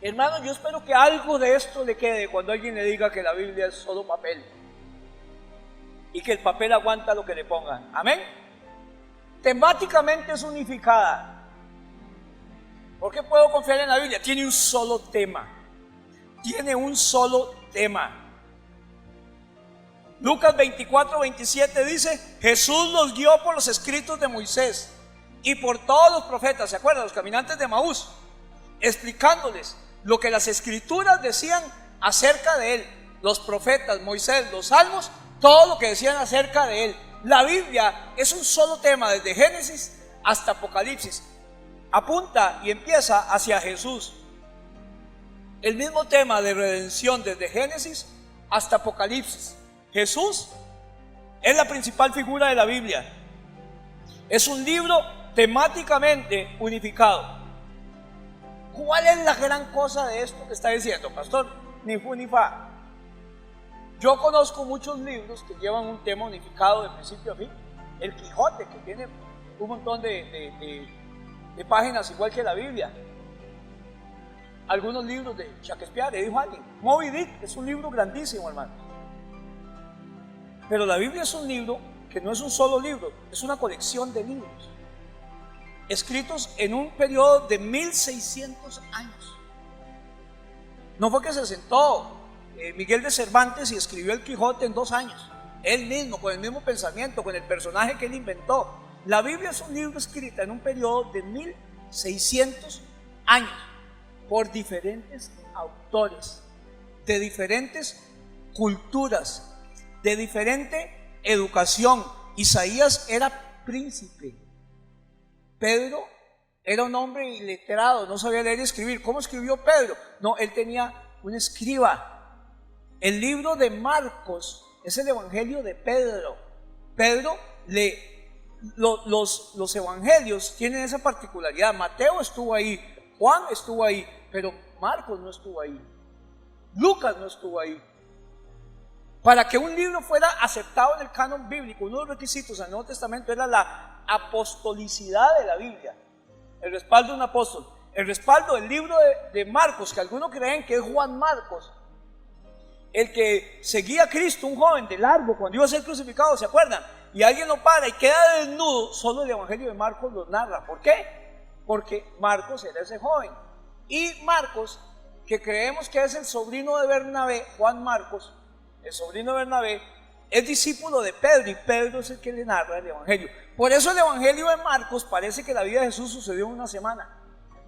Hermano, yo espero que algo de esto le quede cuando alguien le diga que la Biblia es solo papel y que el papel aguanta lo que le pongan. Amén. Temáticamente es unificada. ¿Por qué puedo confiar en la Biblia? Tiene un solo tema. Tiene un solo tema. Lucas 24:27 dice: Jesús los guió por los escritos de Moisés y por todos los profetas. ¿Se acuerdan? Los caminantes de Emaús, explicándoles lo que las escrituras decían acerca de él. Los profetas, Moisés, los salmos, todo lo que decían acerca de él. La Biblia es un solo tema, desde Génesis hasta Apocalipsis. Apunta y empieza hacia Jesús. El mismo tema de redención desde Génesis hasta Apocalipsis. Jesús es la principal figura de la Biblia. Es un libro temáticamente unificado. ¿Cuál es la gran cosa de esto que está diciendo, pastor? Ni fu ni fa. Yo conozco muchos libros que llevan un tema unificado de principio a fin. El Quijote, que tiene un montón de páginas igual que la Biblia. Algunos libros de Shakespeare, dijo alguien. Moby Dick es un libro grandísimo, hermano. Pero la Biblia es un libro que no es un solo libro, es una colección de libros escritos en un periodo de 1600 años. No fue que se sentó Miguel de Cervantes y escribió el Quijote en 2 años. Él mismo, con el mismo pensamiento, con el personaje que él inventó. La Biblia es un libro escrito en un periodo de 1600 años por diferentes autores, de diferentes culturas, de diferente educación. Isaías era príncipe. Pedro era un hombre iletrado, no sabía leer y escribir. ¿Cómo escribió Pedro? No, él tenía un escriba. El libro de Marcos es el evangelio de Pedro. Los evangelios tienen esa particularidad. Mateo estuvo ahí, Juan estuvo ahí, pero Marcos no estuvo ahí, Lucas no estuvo ahí. Para que un libro fuera aceptado en el canon bíblico, uno de los requisitos del Nuevo Testamento era la apostolicidad de la Biblia, el respaldo de un apóstol. El respaldo del libro de Marcos, que algunos creen que es Juan Marcos, el que seguía a Cristo, un joven de largo, cuando iba a ser crucificado, ¿se acuerdan? Y alguien lo para y queda desnudo. Solo el evangelio de Marcos lo narra. ¿Por qué? Porque Marcos era ese joven. Y Marcos, que creemos que es el sobrino de Bernabé, Juan Marcos, el sobrino de Bernabé, es discípulo de Pedro, y Pedro es el que le narra el evangelio. Por eso el evangelio de Marcos parece que la vida de Jesús sucedió en una semana.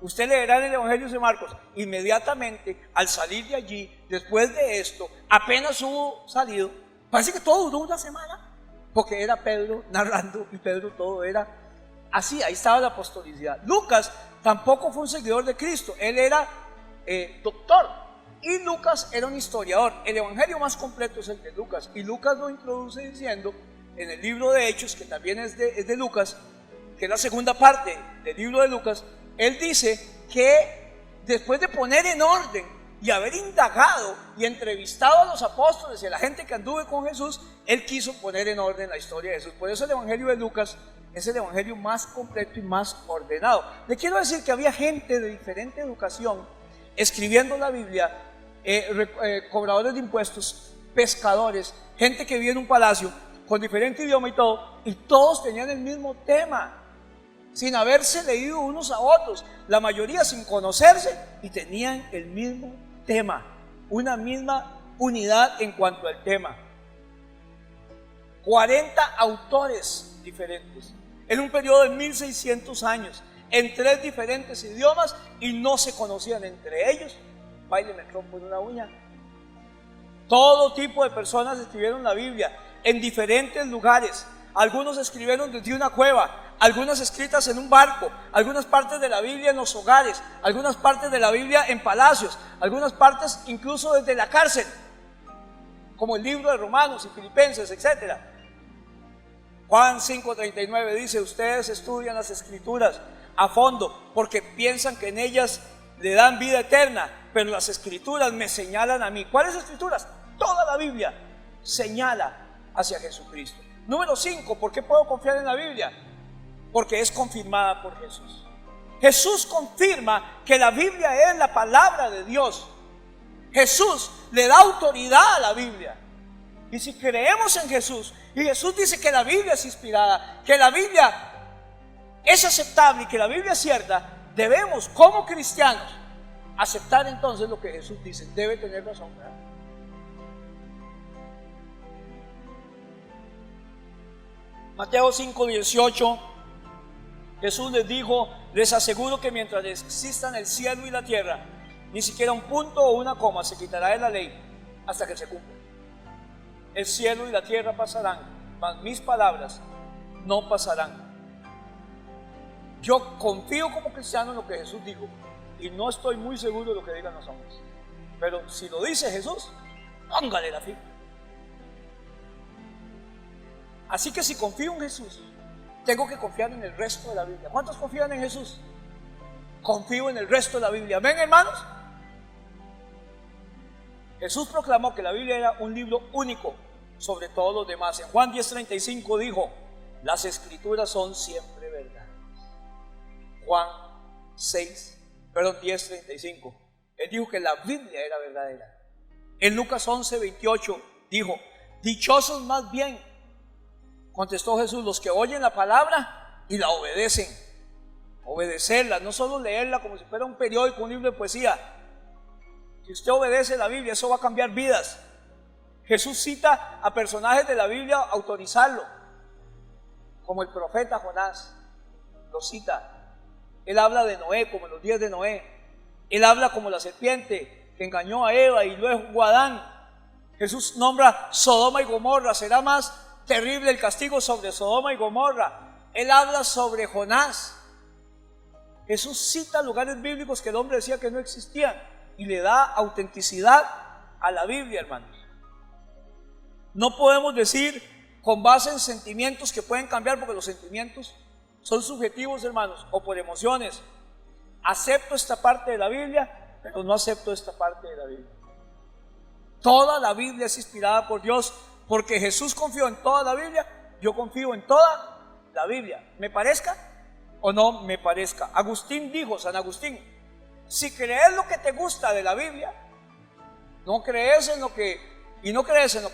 Usted leerá en el Evangelio de Marcos, inmediatamente al salir de allí, después de esto, apenas hubo salido, parece que todo duró una semana, porque era Pedro narrando y Pedro todo era así, ahí estaba la apostolicidad. Lucas tampoco fue un seguidor de Cristo, él era doctor y Lucas era un historiador. El Evangelio más completo es el de Lucas y Lucas lo introduce diciendo en el libro de Hechos, que también es de Lucas, que es la segunda parte del libro de Lucas. Él dice que después de poner en orden y haber indagado y entrevistado a los apóstoles y a la gente que anduvo con Jesús, él quiso poner en orden la historia de Jesús. Por eso el Evangelio de Lucas es el Evangelio más completo y más ordenado. Le quiero decir que había gente de diferente educación escribiendo la Biblia, cobradores de impuestos, pescadores, gente que vivía en un palacio con diferente idioma y todos tenían el mismo tema, sin haberse leído unos a otros, la mayoría sin conocerse, y tenían el mismo tema, una misma unidad en cuanto al tema. 40 autores diferentes, en un periodo de 1600 años, en 3 diferentes idiomas, y no se conocían entre ellos. Baile, me rompo en una uña. Todo tipo de personas escribieron la Biblia en diferentes lugares. Algunos escribieron desde una cueva, algunas escritas en un barco, algunas partes de la Biblia en los hogares, algunas partes de la Biblia en palacios, algunas partes incluso desde la cárcel, como el libro de Romanos y Filipenses, etc. Juan 5:39 dice: ustedes estudian las escrituras a fondo porque piensan que en ellas le dan vida eterna, pero las escrituras me señalan a mí. ¿Cuáles escrituras? Toda la Biblia señala hacia Jesucristo. Número 5, ¿por qué puedo confiar en la Biblia? Porque es confirmada por Jesús. Jesús confirma que la Biblia es la palabra de Dios. Jesús le da autoridad a la Biblia. Y si creemos en Jesús, y Jesús dice que la Biblia es inspirada, que la Biblia es aceptable y que la Biblia es cierta, debemos como cristianos aceptar entonces lo que Jesús dice. Debe tener razón, ¿verdad? Mateo 5:18, Jesús les dijo: les aseguro que mientras existan el cielo y la tierra, ni siquiera un punto o una coma se quitará de la ley hasta que se cumpla. El cielo y la tierra pasarán, mas mis palabras no pasarán. Yo confío como cristiano en lo que Jesús dijo y no estoy muy seguro de lo que digan los hombres, pero si lo dice Jesús, póngale la firma. Así que si confío en Jesús, tengo que confiar en el resto de la Biblia. ¿Cuántos confían en Jesús? Confío en el resto de la Biblia. ¿Ven, hermanos? Jesús proclamó que la Biblia era un libro único sobre todos los demás. En Juan 10:35 dijo: las escrituras son siempre verdad. Juan 10:35. Él dijo que la Biblia era verdadera. En Lucas 11:28 dijo: dichosos más bien, contestó Jesús, los que oyen la palabra y la obedecen. Obedecerla, no solo leerla como si fuera un periódico, un libro de poesía. Si usted obedece la Biblia, eso va a cambiar vidas. Jesús cita a personajes de la Biblia a autorizarlo, como el profeta Jonás, lo cita. Él habla de Noé como en los días de Noé. Él habla como la serpiente que engañó a Eva y luego jugó a Adán. Jesús nombra Sodoma y Gomorra. Será más terrible el castigo sobre Sodoma y Gomorra. Él habla sobre Jonás. Jesús cita lugares bíblicos que el hombre decía que no existían y le da autenticidad a la Biblia, hermanos. No podemos decir con base en sentimientos que pueden cambiar, porque los sentimientos son subjetivos, hermanos, o por emociones. Acepto esta parte de la Biblia, pero no acepto esta parte de la Biblia. Toda la Biblia es inspirada por Dios, porque Jesús confió en toda la Biblia. Yo confío en toda la Biblia, me parezca o no me parezca. Agustín dijo, San Agustín: si crees lo que te gusta de la Biblia, no crees en lo que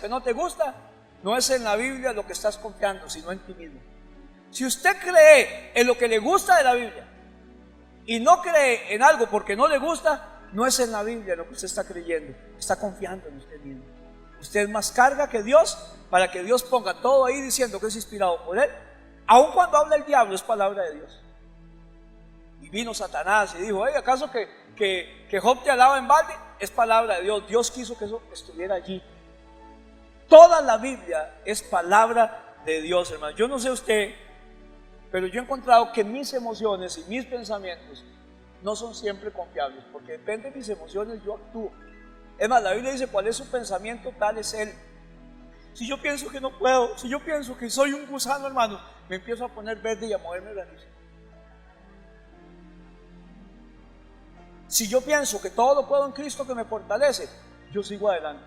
no te gusta, no es en la Biblia lo que estás confiando, sino en ti mismo. Si usted cree en lo que le gusta de la Biblia y no cree en algo porque no le gusta, no es en la Biblia lo que usted está creyendo, está confiando en usted mismo. Usted es más carga que Dios para que Dios ponga todo ahí diciendo que es inspirado por Él. Aun cuando habla el diablo, es palabra de Dios. Y vino Satanás y dijo: ¿acaso que Job te alaba en balde? Es palabra de Dios. Dios quiso que eso estuviera allí. Toda la Biblia es palabra de Dios, hermano. Yo no sé usted, pero yo he encontrado que mis emociones y mis pensamientos no son siempre confiables, porque depende de mis emociones yo actúo. Es más, la Biblia dice: cuál es su pensamiento, tal es él. Si yo pienso que no puedo, si yo pienso que soy un gusano, hermano, me empiezo a poner verde y a moverme grandísimo. Si yo pienso que todo lo puedo en Cristo que me fortalece, yo sigo adelante.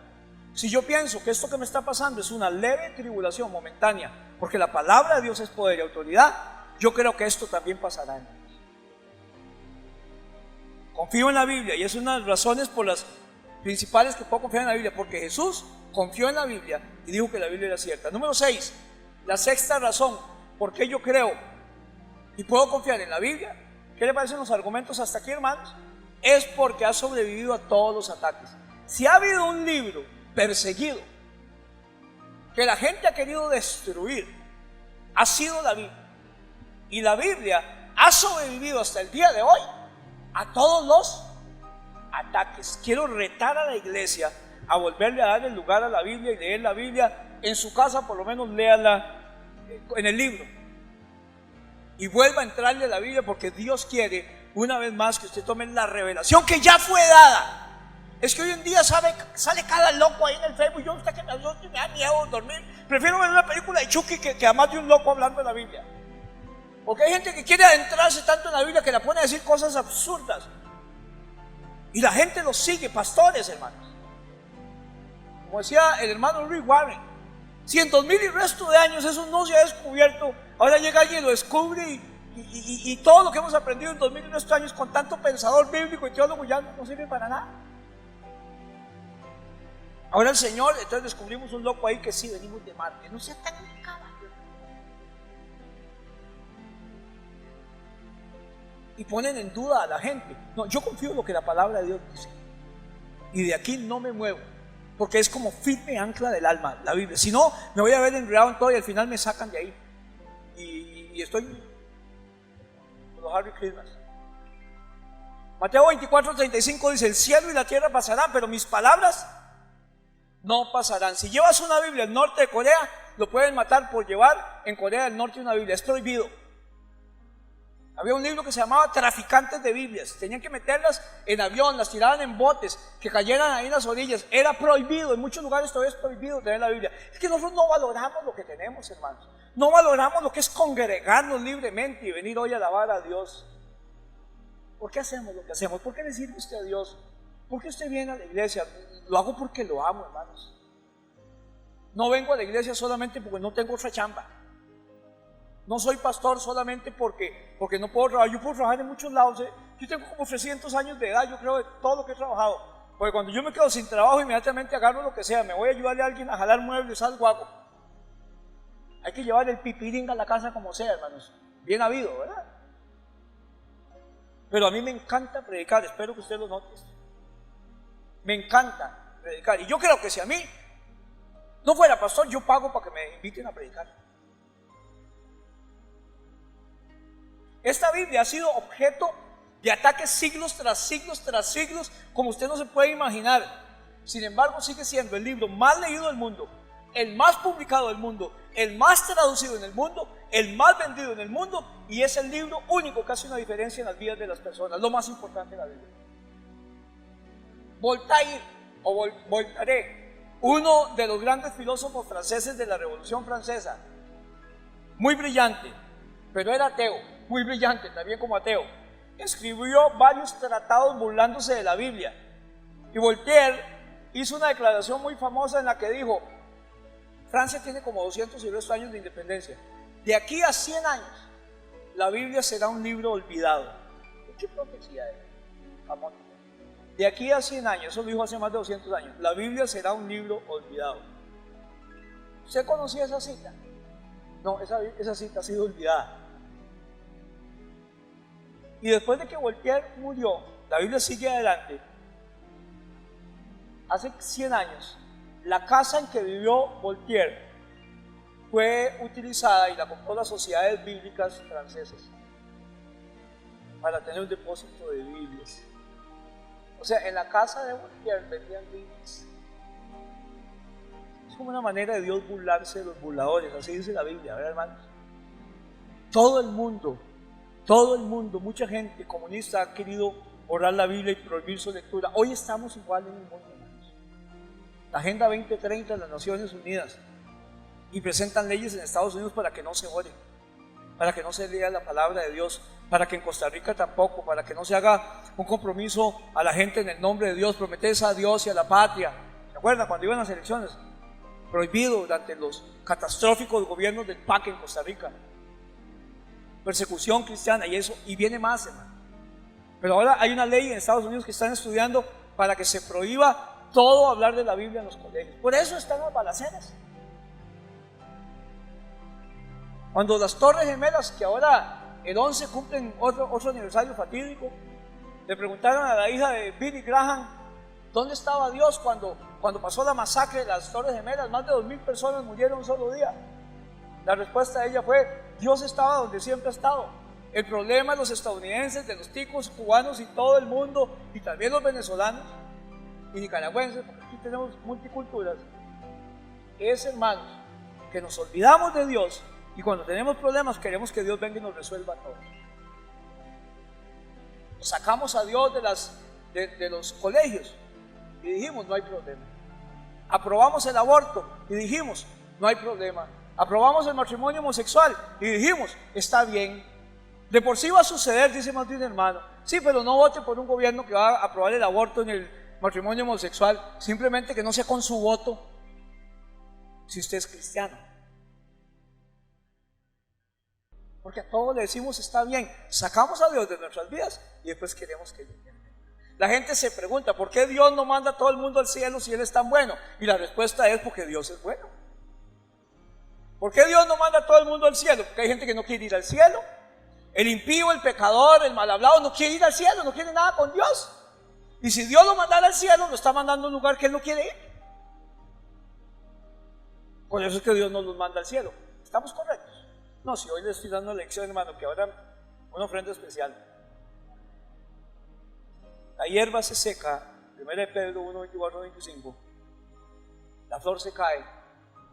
Si yo pienso que esto que me está pasando es una leve tribulación momentánea, porque la palabra de Dios es poder y autoridad, yo creo que esto también pasará en mí. Confío en la Biblia, y es una de las razones por las principales que puedo confiar en la Biblia, porque Jesús confió en la Biblia y dijo que la Biblia era cierta. Número 6, la sexta razón por qué yo creo y puedo confiar en la Biblia. ¿Qué le parecen los argumentos hasta aquí, hermanos? Es porque ha sobrevivido a todos los ataques. Si ha habido un libro perseguido que la gente ha querido destruir, ha sido la Biblia. Y la Biblia ha sobrevivido hasta el día de hoy a todos los ataques. Quiero retar a la iglesia a volverle a dar el lugar a la Biblia y leer la Biblia en su casa. Por lo menos léala en el libro y vuelva a entrarle a la Biblia, porque Dios quiere una vez más que usted tome la revelación que ya fue dada. Es que hoy en día sale cada loco ahí en el Facebook. Yo, usted que me da miedo dormir, prefiero ver una película de Chucky que a más de un loco hablando de la Biblia, porque hay gente que quiere adentrarse tanto en la Biblia que la pone a decir cosas absurdas y la gente los sigue. Pastores, hermanos, como decía el hermano Rick Warren, 100,000 y resto de años eso no se ha descubierto. Ahora llega alguien y lo descubre, y todo lo que hemos aprendido en 2000 y resto de años con tanto pensador bíblico y teólogo ya no sirve para nada. Ahora el Señor, entonces descubrimos un loco ahí que sí, venimos de Marte. No sea tan caballo. Y ponen en duda a la gente. No, yo confío en lo que la palabra de Dios dice, y de aquí no me muevo, porque es como firme ancla del alma, la Biblia. Si no, me voy a ver enredado en todo y al final me sacan de ahí. Y estoy con los Harry Christmas. Mateo 24:35 dice: el cielo y la tierra pasarán, pero mis palabras no pasarán. Si llevas una Biblia al norte de Corea, lo pueden matar por llevar en Corea del Norte una Biblia. Es prohibido. Había un libro que se llamaba Traficantes de Biblias. Tenían que meterlas en avión, las tiraban en botes, que cayeran ahí en las orillas. Era prohibido. En muchos lugares todavía es prohibido tener la Biblia. Es que nosotros no valoramos lo que tenemos, hermanos. No valoramos lo que es congregarnos libremente y venir hoy a alabar a Dios. ¿Por qué hacemos lo que hacemos? ¿Por qué le sirve usted a Dios? ¿Por qué usted viene a la iglesia? Lo hago porque lo amo, hermanos. No vengo a la iglesia solamente porque no tengo otra chamba. No soy pastor solamente porque no puedo trabajar. Yo puedo trabajar en muchos lados. Yo tengo como 300 años de edad, yo creo, de todo lo que he trabajado. Porque cuando yo me quedo sin trabajo, inmediatamente agarro lo que sea. Me voy a ayudarle a alguien a jalar muebles, algo hago. Hay que llevar el pipiringa a la casa como sea, hermanos. Bien habido, ¿verdad? Pero a mí me encanta predicar. Espero que usted lo note. Me encanta predicar. Y yo creo que si a mí no fuera pastor, yo pago para que me inviten a predicar. Esta Biblia ha sido objeto de ataques siglos tras siglos tras siglos, como usted no se puede imaginar. Sin embargo, sigue siendo el libro más leído del mundo, el más publicado del mundo, el más traducido en el mundo, el más vendido en el mundo, y es el libro único que hace una diferencia en las vidas de las personas. Lo más importante de la Biblia. Voltaire o Voltaire, uno de los grandes filósofos franceses de la Revolución Francesa, muy brillante, pero era ateo, muy brillante también como ateo, escribió varios tratados burlándose de la Biblia. Y Voltaire hizo una declaración muy famosa en la que dijo: Francia tiene como 200 y resto años de independencia. De aquí a 100 años, la Biblia será un libro olvidado. ¿Qué profecía es? Amor. De aquí a 100 años, eso lo dijo hace más de 200 años, la Biblia será un libro olvidado. ¿Usted conocía esa cita? No, esa cita ha sido olvidada. Y después de que Voltaire murió, la Biblia sigue adelante. Hace 100 años, la casa en que vivió Voltaire fue utilizada y la compró las sociedades bíblicas francesas. para tener un depósito de Biblias. O sea, en la casa de Voltaire vendían Biblias. Es como una manera de Dios burlarse de los burladores, así dice la Biblia, ¿verdad, hermanos? Todo el mundo, mucha gente comunista ha querido borrar la Biblia y prohibir su lectura. Hoy estamos igual en el mundo, hermanos. La Agenda 2030 de las Naciones Unidas, y presentan leyes en Estados Unidos para que no se ore, para que no se lea la palabra de Dios, para que en Costa Rica tampoco, para que no se haga un compromiso a la gente en el nombre de Dios, prometes a Dios y a la patria. ¿Se acuerdan cuando iban las elecciones? Prohibido durante los catastróficos gobiernos del PAC en Costa Rica. Persecución cristiana y eso, y viene más, hermano. Pero ahora hay una ley en Estados Unidos que están estudiando para que se prohíba todo hablar de la Biblia en los colegios. Por eso están las balaceras. Cuando las Torres Gemelas, que ahora el 11 cumplen otro aniversario fatídico, le preguntaron a la hija de Billy Graham, ¿dónde estaba Dios cuando pasó la masacre de las Torres Gemelas? Más de 2,000 personas murieron un solo día. La respuesta de ella fue, Dios estaba donde siempre ha estado. El problema de los estadounidenses, de los ticos cubanos y todo el mundo, y también los venezolanos y nicaragüenses, porque aquí tenemos multiculturas, es, hermanos, que nos olvidamos de Dios. Y cuando tenemos problemas queremos que Dios venga y nos resuelva todo. Sacamos a Dios de los colegios y dijimos no hay problema. Aprobamos el aborto y dijimos no hay problema. Aprobamos el matrimonio homosexual y dijimos está bien. De por sí va a suceder, dice más de un hermano. Sí, pero no vote por un gobierno que va a aprobar el aborto en el matrimonio homosexual, simplemente que no sea con su voto si usted es cristiano. Porque a todos le decimos está bien, sacamos a Dios de nuestras vidas y después queremos que Dios venga. La gente se pregunta, ¿por qué Dios no manda a todo el mundo al cielo si Él es tan bueno? Y la respuesta es porque Dios es bueno. ¿Por qué Dios no manda a todo el mundo al cielo? Porque hay gente que no quiere ir al cielo. El impío, el pecador, el mal hablado no quiere ir al cielo, no quiere nada con Dios. Y si Dios lo mandara al cielo, lo está mandando a un lugar que Él no quiere ir. Por eso es que Dios no los manda al cielo. ¿Estamos correctos? No, si hoy les estoy dando lección, hermano, que ahora una ofrenda especial. La hierba se seca, 1 Pedro 1, 24, 25. La flor se cae,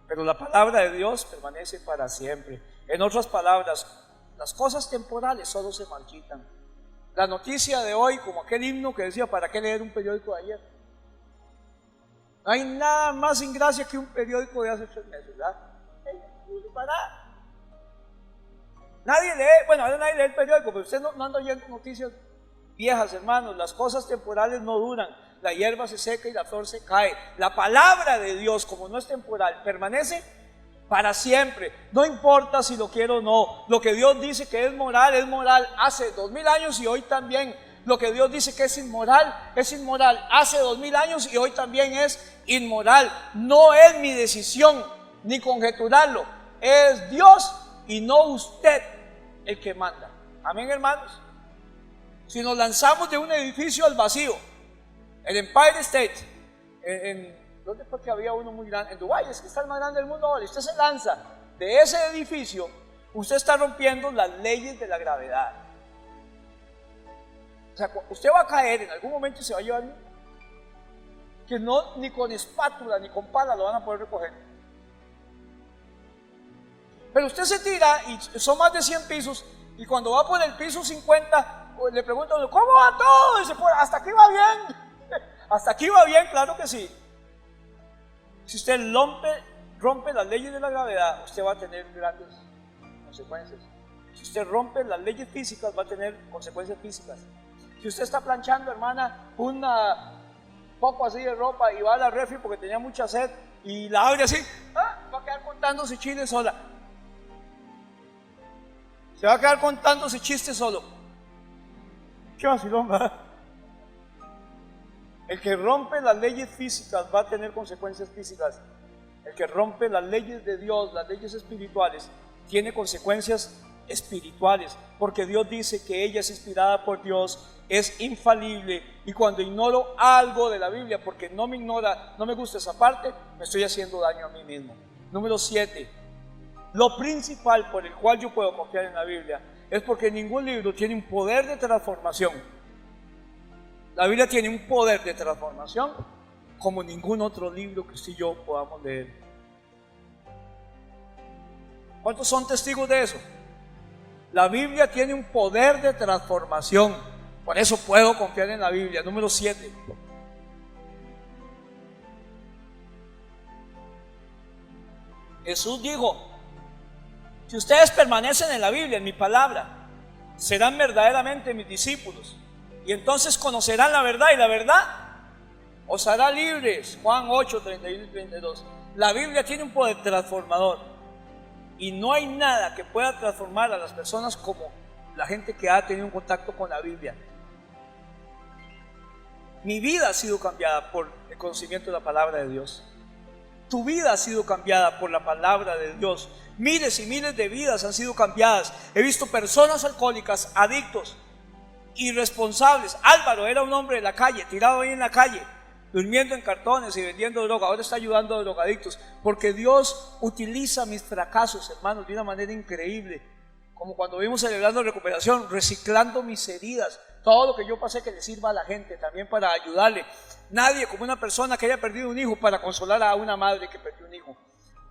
pero la palabra de Dios permanece para siempre. En otras palabras, las cosas temporales solo se marchitan. La noticia de hoy, como aquel himno que decía, ¿para qué leer un periódico de ayer? No hay nada más sin gracia que un periódico de hace 3 meses, ¿verdad? Para nadie lee, bueno, ahora nadie lee el periódico, pero usted no anda oyendo noticias viejas, hermanos. Las cosas temporales no duran, la hierba se seca y la flor se cae. La palabra de Dios, como no es temporal, permanece para siempre. No importa si lo quiero o no. Lo que Dios dice que es moral hace 2000 años y hoy también. Lo que Dios dice que es inmoral hace 2000 años y hoy también es inmoral. No es mi decisión ni conjeturarlo, es Dios y no usted el que manda. Amén, hermanos. Si nos lanzamos de un edificio al vacío, el Empire State, ¿dónde fue que había uno muy grande? En Dubái, es que está el más grande del mundo ahora. Usted se lanza de ese edificio, usted está rompiendo las leyes de la gravedad. O sea, usted va a caer en algún momento y se va a llevar que no, ni con espátula ni con pala lo van a poder recoger. Pero usted se tira y son más de 100 pisos y cuando va por el piso 50 le preguntan, ¿cómo va todo? Y dice, pues hasta aquí va bien. Hasta aquí va bien, claro que sí. Si usted rompe las leyes de la gravedad, usted va a tener grandes consecuencias. Si usted rompe las leyes físicas, va a tener consecuencias físicas. Si usted está planchando, hermana, un poco así de ropa y va a la refri porque tenía mucha sed y la abre así, va a quedar contándose chistes sola. Se va a quedar contándose chistes solo. ¿Qué vacilón, verdad? El que rompe las leyes físicas va a tener consecuencias físicas. El que rompe las leyes de Dios, las leyes espirituales, tiene consecuencias espirituales, porque Dios dice que ella es inspirada por Dios, es infalible, y cuando ignoro algo de la Biblia, porque no me gusta esa parte, me estoy haciendo daño a mí mismo. Número 7, lo principal por el cual yo puedo confiar en la Biblia es porque ningún libro tiene un poder de transformación. La Biblia tiene un poder de transformación como ningún otro libro que usted y yo podamos leer. ¿Cuántos son testigos de eso? La Biblia tiene un poder de transformación. Por eso puedo confiar en la Biblia. Número 7. Jesús dijo: si ustedes permanecen en la Biblia, en mi palabra, serán verdaderamente mis discípulos, y entonces conocerán la verdad, y la verdad os hará libres. Juan 8, 31 y 32. La Biblia tiene un poder transformador, y no hay nada que pueda transformar a las personas como la gente que ha tenido un contacto con la Biblia. Mi vida ha sido cambiada por el conocimiento de la palabra de Dios. Tu vida ha sido cambiada por la palabra de Dios. Miles y miles de vidas han sido cambiadas. He visto personas alcohólicas, adictos, irresponsables. Álvaro era un hombre de la calle, tirado ahí en la calle, durmiendo en cartones y vendiendo droga. Ahora está ayudando a drogadictos, porque Dios utiliza mis fracasos, hermanos, de una manera increíble. Como cuando vimos celebrando recuperación, reciclando mis heridas, todo lo que yo pasé que le sirva a la gente también para ayudarle. Nadie como una persona que haya perdido un hijo para consolar a una madre que perdió un hijo.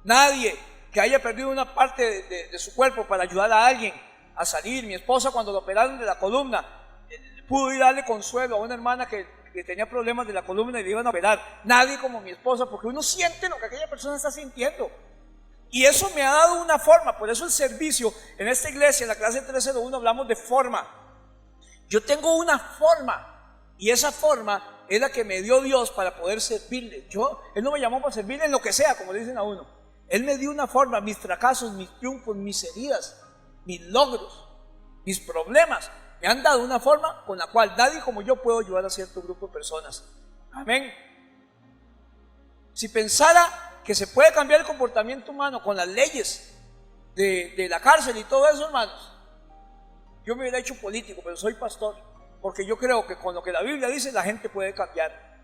Nadie que haya perdido una parte de su cuerpo para ayudar a alguien a salir. Mi esposa, cuando lo operaron de la columna, pudo ir a darle consuelo a una hermana que tenía problemas de la columna y le iban a operar. Nadie como mi esposa, porque uno siente lo que aquella persona está sintiendo. Y eso me ha dado una forma. Por eso el servicio en esta iglesia, en la clase 301, hablamos de forma. Yo tengo una forma, y esa forma es la que me dio Dios para poder servirle. Él no me llamó para servirle en lo que sea, como le dicen a uno. Él me dio una forma. Mis fracasos, mis triunfos, mis heridas, mis logros, mis problemas, me han dado una forma con la cual nadie como yo puedo ayudar a cierto grupo de personas. Amén. Si pensara que se puede cambiar el comportamiento humano con las leyes de la cárcel y todo eso, hermanos, yo me hubiera hecho político, pero soy pastor, porque yo creo que con lo que la Biblia dice la gente puede cambiar.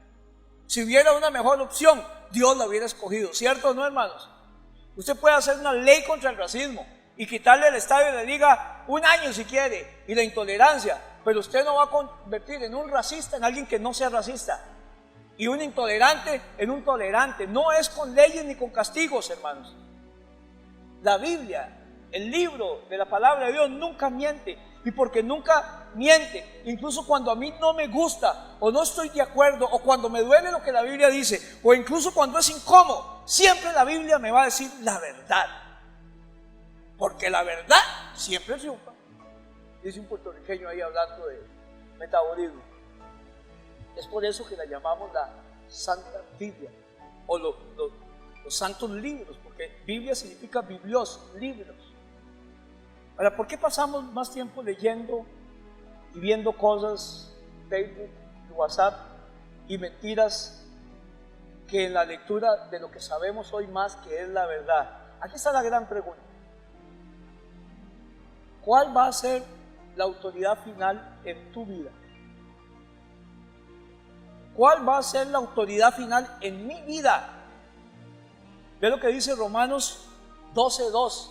Si hubiera una mejor opción, Dios la hubiera escogido, ¿cierto o no, hermanos? Usted puede hacer una ley contra el racismo y quitarle el estadio de la liga un año si quiere, y la intolerancia, pero usted no va a convertir en un racista en alguien que no sea racista, y un intolerante en un tolerante. No es con leyes ni con castigos, hermanos. La Biblia, el libro de la palabra de Dios, nunca miente. Y porque nunca miente, incluso cuando a mí no me gusta o no estoy de acuerdo, o cuando me duele lo que la Biblia dice, o incluso cuando es incómodo, siempre la Biblia me va a decir la verdad, porque la verdad siempre triunfa. Dice un puertorriqueño ahí hablando de metabolismo. Es por eso que la llamamos la Santa Biblia, o los santos libros, porque Biblia significa biblios, libros. Ahora, ¿por qué pasamos más tiempo leyendo y viendo cosas, Facebook, WhatsApp y mentiras, que en la lectura de lo que sabemos hoy más, que es la verdad? Aquí está la gran pregunta: ¿cuál va a ser la autoridad final en tu vida? ¿Cuál va a ser la autoridad final en mi vida? Ve lo que dice Romanos 12:2.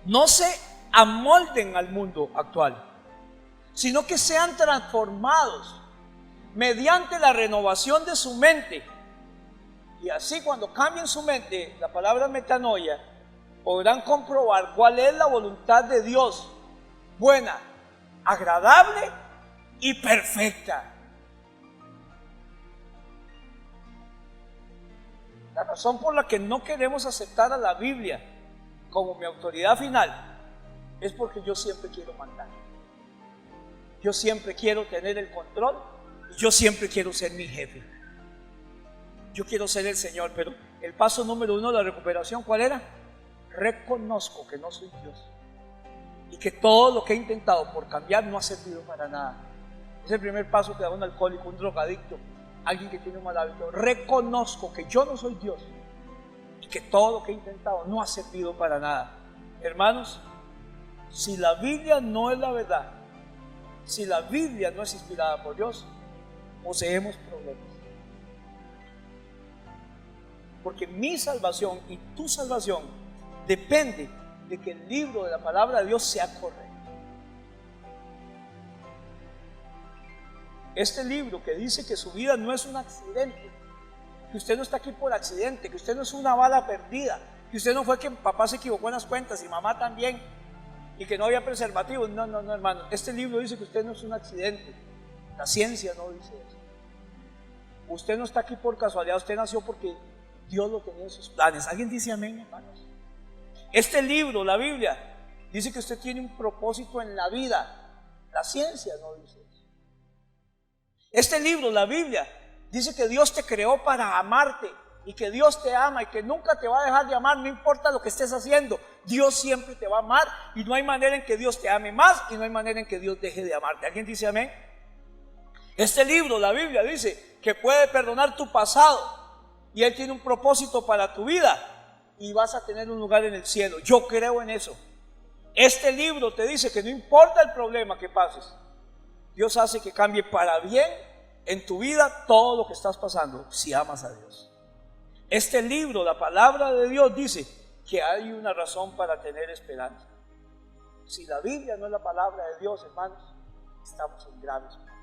No se amolden al mundo actual, sino que sean transformados mediante la renovación de su mente. Y así, cuando cambien su mente, la palabra metanoia, podrán comprobar cuál es la voluntad de Dios, buena, agradable y perfecta. La razón por la que no queremos aceptar a la Biblia como mi autoridad final es porque yo siempre quiero mandar. Yo siempre quiero tener el control. Yo siempre quiero ser mi jefe. Yo quiero ser el Señor. Pero el paso número 1 de la recuperación, ¿cuál era? Reconozco que no soy Dios y que todo lo que he intentado por cambiar no ha servido para nada. Es el primer paso que da un alcohólico, un drogadicto, alguien que tiene un mal hábito. Reconozco que yo no soy Dios y que todo lo que he intentado no ha servido para nada. Hermanos, si la Biblia no es la verdad, si la Biblia no es inspirada por Dios, poseemos problemas. Porque mi salvación y tu salvación depende de que el libro de la palabra de Dios sea correcto. Este libro que dice que su vida no es un accidente, que usted no está aquí por accidente, que usted no es una bala perdida, que usted no fue que papá se equivocó en las cuentas y mamá también, y que no había preservativos. No, hermano. Este libro dice que usted no es un accidente. La ciencia no dice eso. Usted no está aquí por casualidad, usted nació porque Dios lo tenía en sus planes. ¿Alguien dice amén, hermanos? Este libro, la Biblia, dice que usted tiene un propósito en la vida. La ciencia no dice eso. Este libro, la Biblia, dice que Dios te creó para amarte y que Dios te ama y que nunca te va a dejar de amar, no importa lo que estés haciendo. Dios siempre te va a amar y no hay manera en que Dios te ame más y no hay manera en que Dios deje de amarte. ¿Alguien dice amén? Este libro, la Biblia, dice que puede perdonar tu pasado y Él tiene un propósito para tu vida y vas a tener un lugar en el cielo. Yo creo en eso. Este libro te dice que no importa el problema que pases, Dios hace que cambie para bien en tu vida todo lo que estás pasando si amas a Dios. Este libro, la palabra de Dios, dice que hay una razón para tener esperanza. Si la Biblia no es la palabra de Dios, hermanos, estamos en graves problemas.